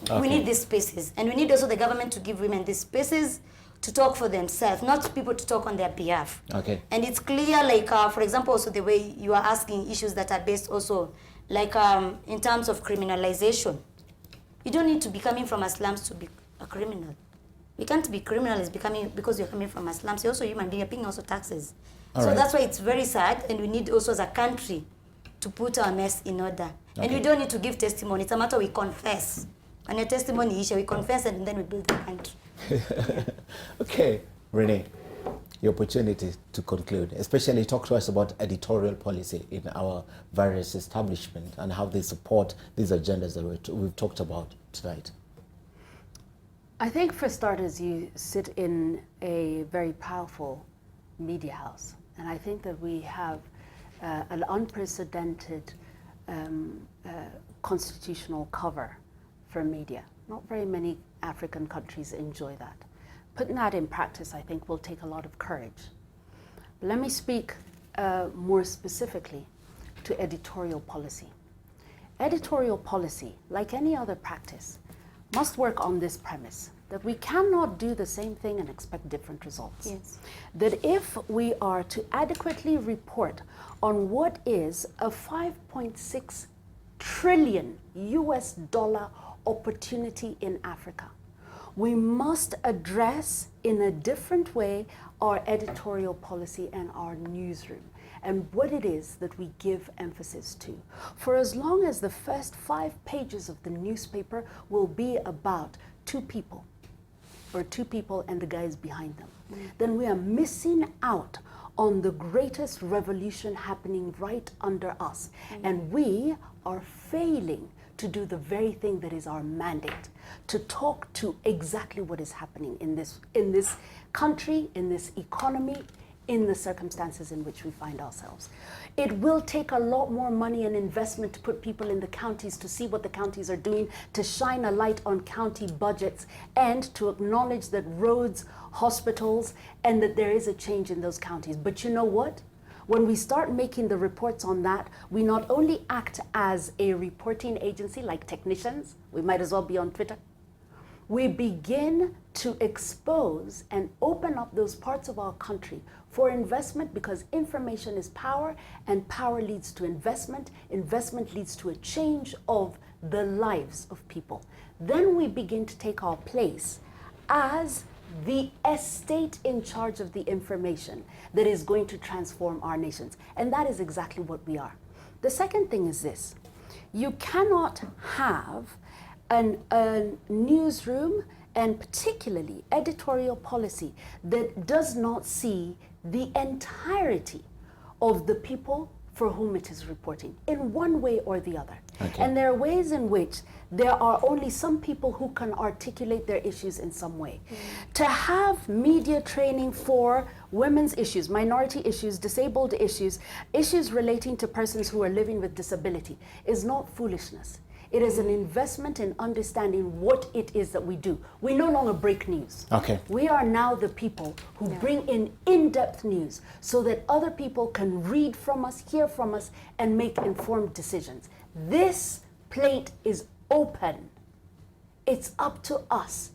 Okay. We need these spaces. And we need also the government to give women these spaces to talk for themselves, not people to talk on their behalf. Okay. And it's clear, like, for example, also the way you are asking issues that are based also, like in terms of criminalization. You don't need to be coming from a slums to be a criminal. You can't be criminal is becoming because you're coming from a slums. You're also human being, you're paying also taxes. All so right. That's why it's very sad, and we need also as a country to put our mess in order. Okay. And we don't need to give testimony. It's a matter we confess. And your testimony issue, we confess and then we build the country. Yeah. Okay, Renee, your opportunity to conclude, especially talk to us about editorial policy in our various establishments and how they support these agendas that we've talked about tonight. I think for starters, you sit in a very powerful media house. And I think that we have an unprecedented constitutional cover for media. Not very many African countries enjoy that. Putting that in practice, I think, will take a lot of courage. But let me speak more specifically to editorial policy. Editorial policy, like any other practice, must work on this premise, that we cannot do the same thing and expect different results. Yes. That if we are to adequately report on what is a $5.6 trillion US dollar opportunity in Africa, we must address in a different way our editorial policy and our newsroom and what it is that we give emphasis to. For as long as the first 5 pages of the newspaper will be about two people and the guys behind them, then we are missing out on the greatest revolution happening right under us. And we are failing to do the very thing that is our mandate, to talk to exactly what is happening in this country, in this economy, in the circumstances in which we find ourselves. It will take a lot more money and investment to put people in the counties to see what the counties are doing, to shine a light on county budgets, and to acknowledge that roads, hospitals, and that there is a change in those counties. But you know what? When we start making the reports on that, we not only act as a reporting agency like technicians, we might as well be on Twitter, we begin to expose and open up those parts of our country for investment, because information is power, and power leads to investment. Investment leads to a change of the lives of people. Then we begin to take our place as the estate in charge of the information that is going to transform our nations. And that is exactly what we are. The second thing is this: you cannot have a newsroom, and particularly editorial policy, that does not see the entirety of the people for whom it is reporting in one way or the other. Okay. And there are ways in which there are only some people who can articulate their issues in some way. To have media training for women's issues, minority issues, disabled issues, issues relating to persons who are living with disability is not foolishness. It is an investment in understanding what it is that we do. We no longer break news. Okay. We are now the people who bring in-depth news so that other people can read from us, hear from us, and make informed decisions. This plate is open. It's up to us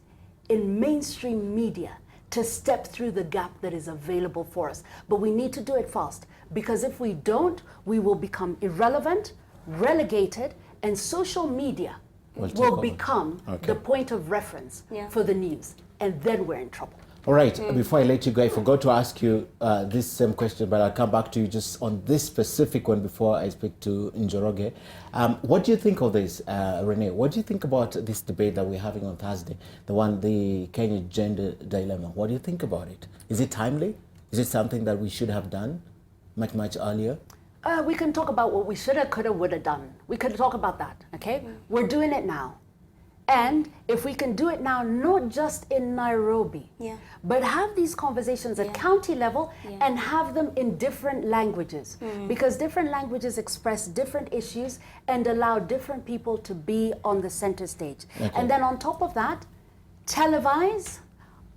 in mainstream media to step through the gap that is available for us. But we need to do it fast, because if we don't, we will become irrelevant, relegated, and social media will become the point of reference for the news. And then we're in trouble. All right, before I let you go, I forgot to ask you this same question, but I'll come back to you just on this specific one before I speak to Njoroge. What do you think of this, Renee? What do you think about this debate that we're having on Thursday, the Kenya gender dilemma? What do you think about it? Is it timely? Is it something that we should have done much earlier? We can talk about what we shoulda, coulda, woulda done. We could talk about that, okay? We're doing it now. And if we can do it now, not just in Nairobi, but have these conversations at county level and have them in different languages, because different languages express different issues and allow different people to be on the center stage. Okay. And then on top of that, televise,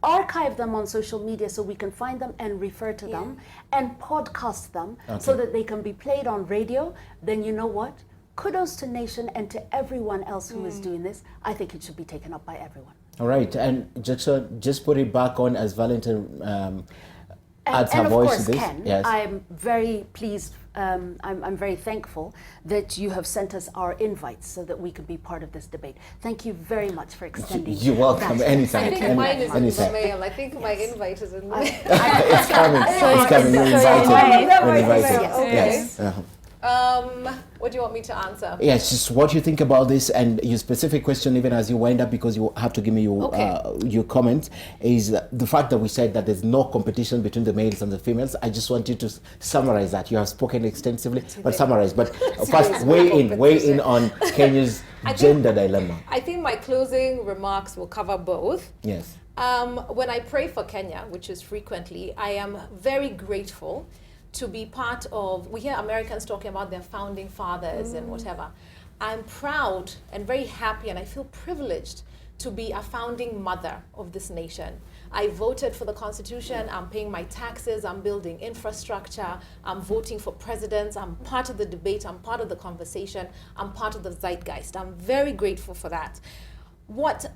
archive them on social media so we can find them and refer to them, and podcast them so that they can be played on radio. Then you know what? Kudos to Nation and to everyone else who is doing this. I think it should be taken up by everyone. All right, and just put it back on as Valentine adds her voice to this. Ken, yes. I'm very pleased, I'm very thankful that you have sent us our invites so that we could be part of this debate. Thank you very much for extending. You're welcome, anytime. I think mine is in the mail. I think my invite is in the mail. It's coming, it's coming, you're invited. You're invited. Yes. What do you want me to answer? Yes, just what you think about this, and your specific question, even as you wind up, because you have to give me your comment, is the fact that we said that there's no competition between the males and the females. I just want you to summarize that. You have spoken extensively, but summarize. But first, weigh in on Kenya's gender dilemma. I think my closing remarks will cover both. Yes. When I pray for Kenya, which is frequently, I am very grateful to be part of, we hear Americans talking about their founding fathers and whatever. I'm proud and very happy, and I feel privileged to be a founding mother of this nation. I voted for the Constitution, I'm paying my taxes, I'm building infrastructure, I'm voting for presidents, I'm part of the debate, I'm part of the conversation, I'm part of the zeitgeist. I'm very grateful for that. What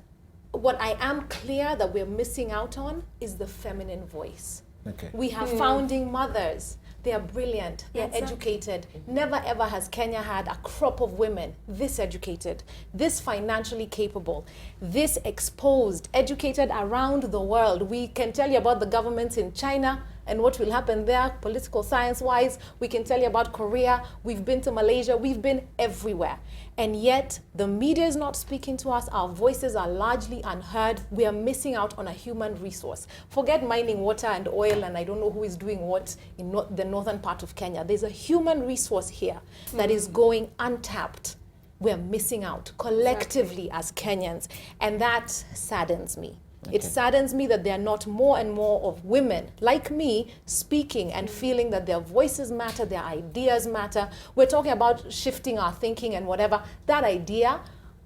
I am clear that we're missing out on is the feminine voice. Okay. We have founding mothers. They are brilliant, they're educated. Never ever has Kenya had a crop of women this educated, this financially capable, this exposed, educated around the world. We can tell you about the governments in China, and what will happen there, political science-wise. We can tell you about Korea. We've been to Malaysia. We've been everywhere. And yet, the media is not speaking to us. Our voices are largely unheard. We are missing out on a human resource. Forget mining water and oil, and I don't know who is doing what in the northern part of Kenya. There's a human resource here that is going untapped. We're missing out collectively as Kenyans, and that saddens me. Okay. It saddens me that there are not more and more of women like me speaking and feeling that their voices matter, their ideas matter. We're talking about shifting our thinking and whatever. That idea,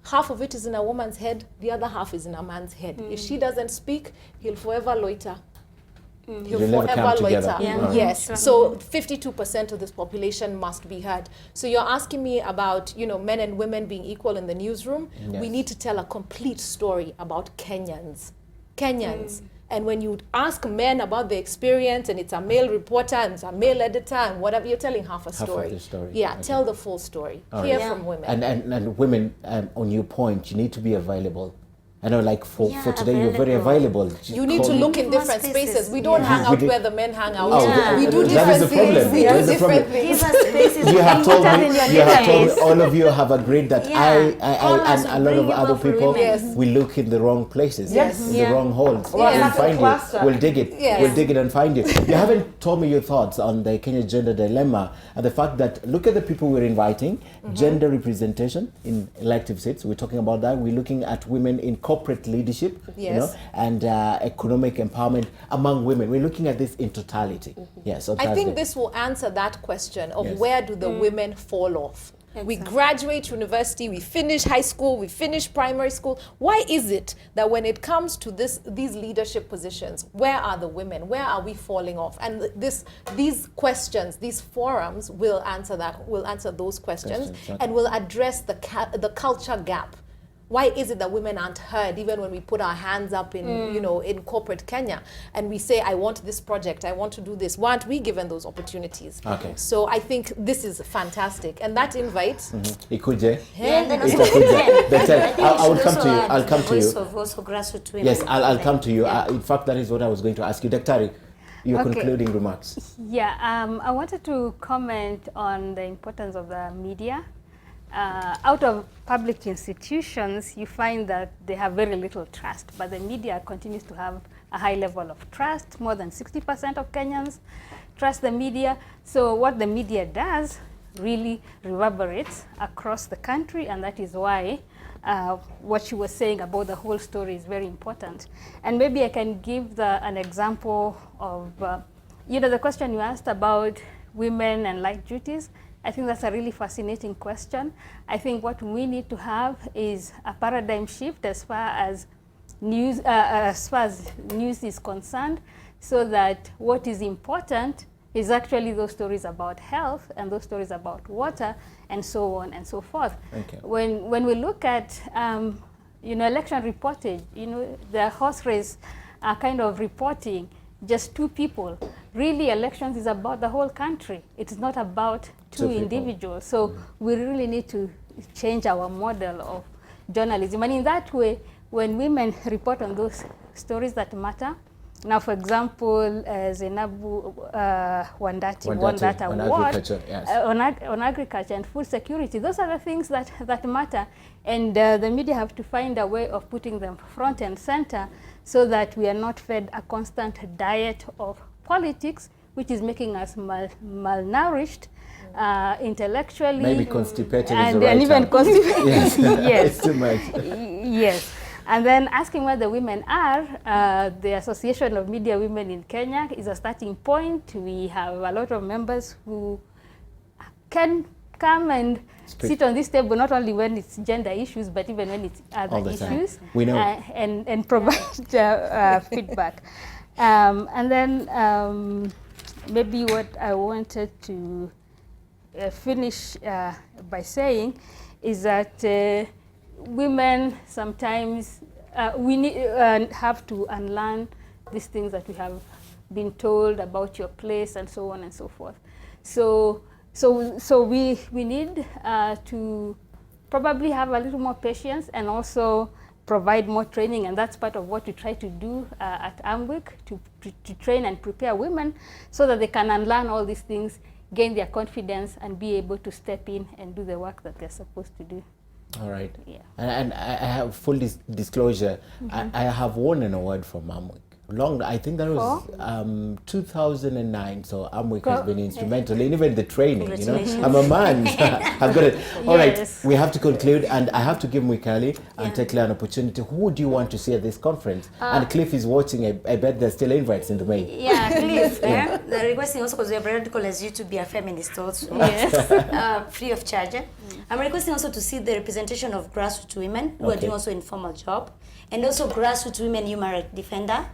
half of it is in a woman's head, the other half is in a man's head. If she doesn't speak, he'll forever loiter. He'll forever loiter. Yeah. Yes. So 52% of this population must be heard. So you're asking me about, men and women being equal in the newsroom. Yes. We need to tell a complete story about Kenyans. And when you ask men about their experience, and it's a male reporter and it's a male editor and whatever, you're telling half a story. Half of the story. Yeah, okay. Tell the full story. Hear from women. And women, on your point, you need to be available. I know, like for today, you're very available. available. You need to look in different spaces. We don't hang out where the men hang out. Yeah. We do that different things. We do different things. Give us spaces. You have told me, all of you have agreed that I and a lot of other people, we look in the wrong places, in the wrong holes. We'll find you. We'll dig it. We'll dig it and find you. You haven't told me your thoughts on the Kenya gender dilemma and the fact that, look at the people we're inviting, gender representation in elective seats. We're talking about that. We're looking at women in corporate leadership, and economic empowerment among women. We're looking at this in totality. Yes, I think this will answer that question of where do the women fall off. We graduate university, we finish high school, we finish primary school. Why is it that when it comes to these leadership positions, where are the women? Where are we falling off? And these questions, these forums will answer those questions and will address the culture gap. Why is it that women aren't heard even when we put our hands up in, in corporate Kenya and we say, I want this project, I want to do this? Why aren't we given those opportunities? Okay. So I think this is fantastic. And that invite... Ikuje. I will come to you. I'll come to you. Of also grassroots women. Yes, I'll come to you. In fact, that is what I was going to ask you. Daktari, your concluding remarks. Yeah, I wanted to comment on the importance of the media. Out of public institutions, you find that they have very little trust, but the media continues to have a high level of trust. More than 60% of Kenyans trust the media. So what the media does really reverberates across the country, and that is why what you were saying about the whole story is very important. And maybe I can give an example of, the question you asked about women and light duties. I think that's a really fascinating question. I think what we need to have is a paradigm shift as far as news is concerned, so that what is important is actually those stories about health and those stories about water and so on and so forth. Okay. When we look at election reportage, the horse race kind of reporting just two people. Really, elections is about the whole country. It's not about two individuals. So we really need to change our model of journalism. And in that way, when women report on those stories that matter, now, for example, Zainabu Wandati won that award on agriculture and food security. Those are the things that matter. And the media have to find a way of putting them front and center so that we are not fed a constant diet of politics, which is making us malnourished intellectually. Maybe constipated and even constipated. Yes. It's too much. Yes. And then asking where the women are, the Association of Media Women in Kenya is a starting point. We have a lot of members who can come and sit on this table, not only when it's gender issues, but even when it's other issues. We know. And provide feedback. And then maybe what I wanted to finish by saying is that women sometimes we have to unlearn these things that we have been told about your place and so on and so forth. So we need to probably have a little more patience and also provide more training, and that's part of what we try to do at Amwick, to train and prepare women so that they can unlearn all these things, gain their confidence, and be able to step in and do the work that they're supposed to do. All right. Yeah. And I have full disclosure. I have won an award from Amwick. I think that was 2009. So Amwick has been instrumental in even the training. You know, I'm a man. I've got it. All right. We have to conclude, and I have to give Mwikali and Tecla an opportunity. Who do you want to see at this conference? And Cliff is watching. I bet there's still invites in the mail. Yeah, Cliff. They're requesting also, because we have radical as you to be a feminist also. Yes. Free of charge. I'm requesting also to see the representation of grassroots women who are doing also informal job, and also grassroots women human rights defender,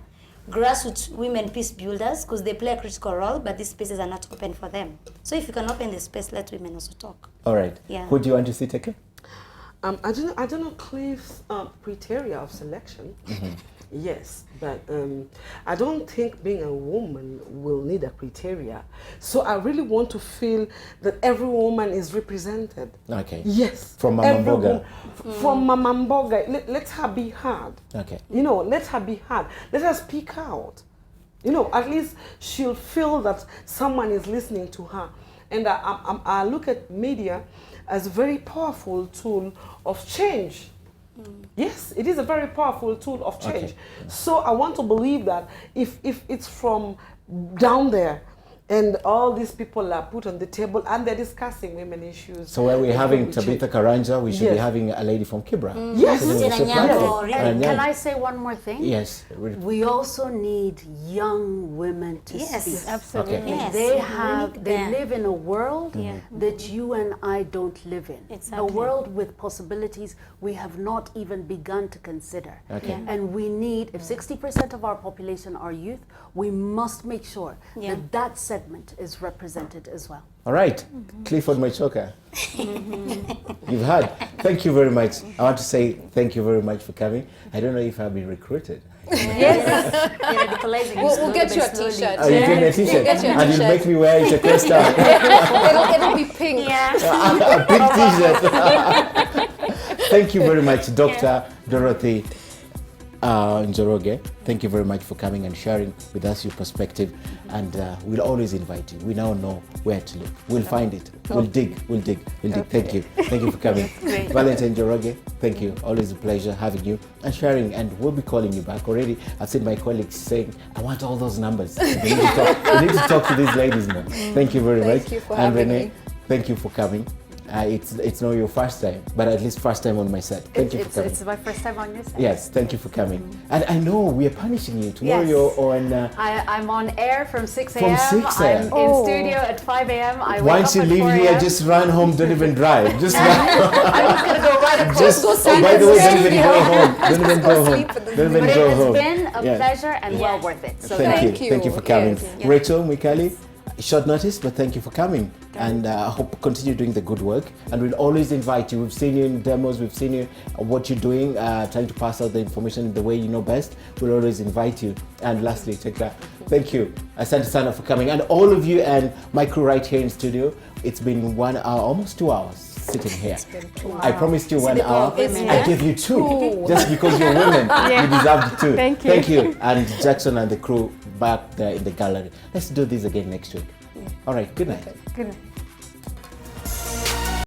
grassroots women peace builders, because they play a critical role, but these spaces are not open for them. So if you can open the space, let women also talk. All right. Yeah. Who do you want to see, Tecla? I don't know Cliff's criteria of selection. Yes, but I don't think being a woman will need a criteria. So I really want to feel that every woman is represented. Okay. Yes. From Mama Mboga. From Mama Mboga. Let her be heard. Okay. You know, let her be heard. Let her speak out. You know, at least she'll feel that someone is listening to her. And I look at media as a very powerful tool of change. Yes, it is a very powerful tool of change. Okay. So I want to believe that if it's from down there, and all these people are put on the table and they're discussing women issues. So where we're having Tabitha Karanja, we should be having a lady from Kibra. Yes. Can I say one more thing? Yes. We also need young women to speak. Absolutely. Okay. Yes. They live in a world that you and I don't live in. Exactly. A world with possibilities we have not even begun to consider. Okay. And we need, if 60% of our population are youth, we must make sure that that segment is represented as well. All right. Clifford Machoka. You've heard. Thank you very much. I want to say thank you very much for coming. I don't know if I've been recruited. Yes. We'll get you a t-shirt. Oh, you get me a t-shirt? We'll get you a And you'll make me wear it across town. It'll be pink. A pink t-shirt. Thank you very much, Dr. Dorothy Njoroge. Thank you very much for coming and sharing with us your perspective. And we'll always invite you. We now know where to look. We'll find it. We'll dig. Thank you. Thank you for coming. Valentine Njoroge, thank you. Always a pleasure having you and sharing. And we'll be calling you back already. I've seen my colleagues saying, I want all those numbers. We need to talk to these ladies more. Thank you very much. Thank you for and having Renee, me. thank you for coming. It's not your first time, but at least first time on my set. Thank you for coming. It's my first time on your set. Yes, thank you for coming. And I know we are punishing you. Tomorrow you're on... I'm on air from 6 From a.m. 6 a.m. I'm in studio at 5 a.m. Once you leave here, just run home, don't even drive. Just run home. I'm just going to go right across. By the way, don't even go home. Don't even go home. Don't even But go it has home. been a pleasure and well worth it. So Thank you. Thank you for coming. Yes. Rachael Mwikali, short notice, but thank you for coming. And I hope continue doing the good work. And we'll always invite you. We've seen you in demos. We've seen you what you're doing, trying to pass out the information the way you know best. We'll always invite you. And lastly, Tecla, thank you. Asante sana for coming. And all of you and my crew right here in studio. It's been 1 hour, almost 2 hours sitting here. I promised you 1 hour. I gave you 2 just because you're women. You deserved 2. Thank you. Thank you. And Jackson and the crew back there in the gallery. Let's do this again next week. All right. Good night. Good night.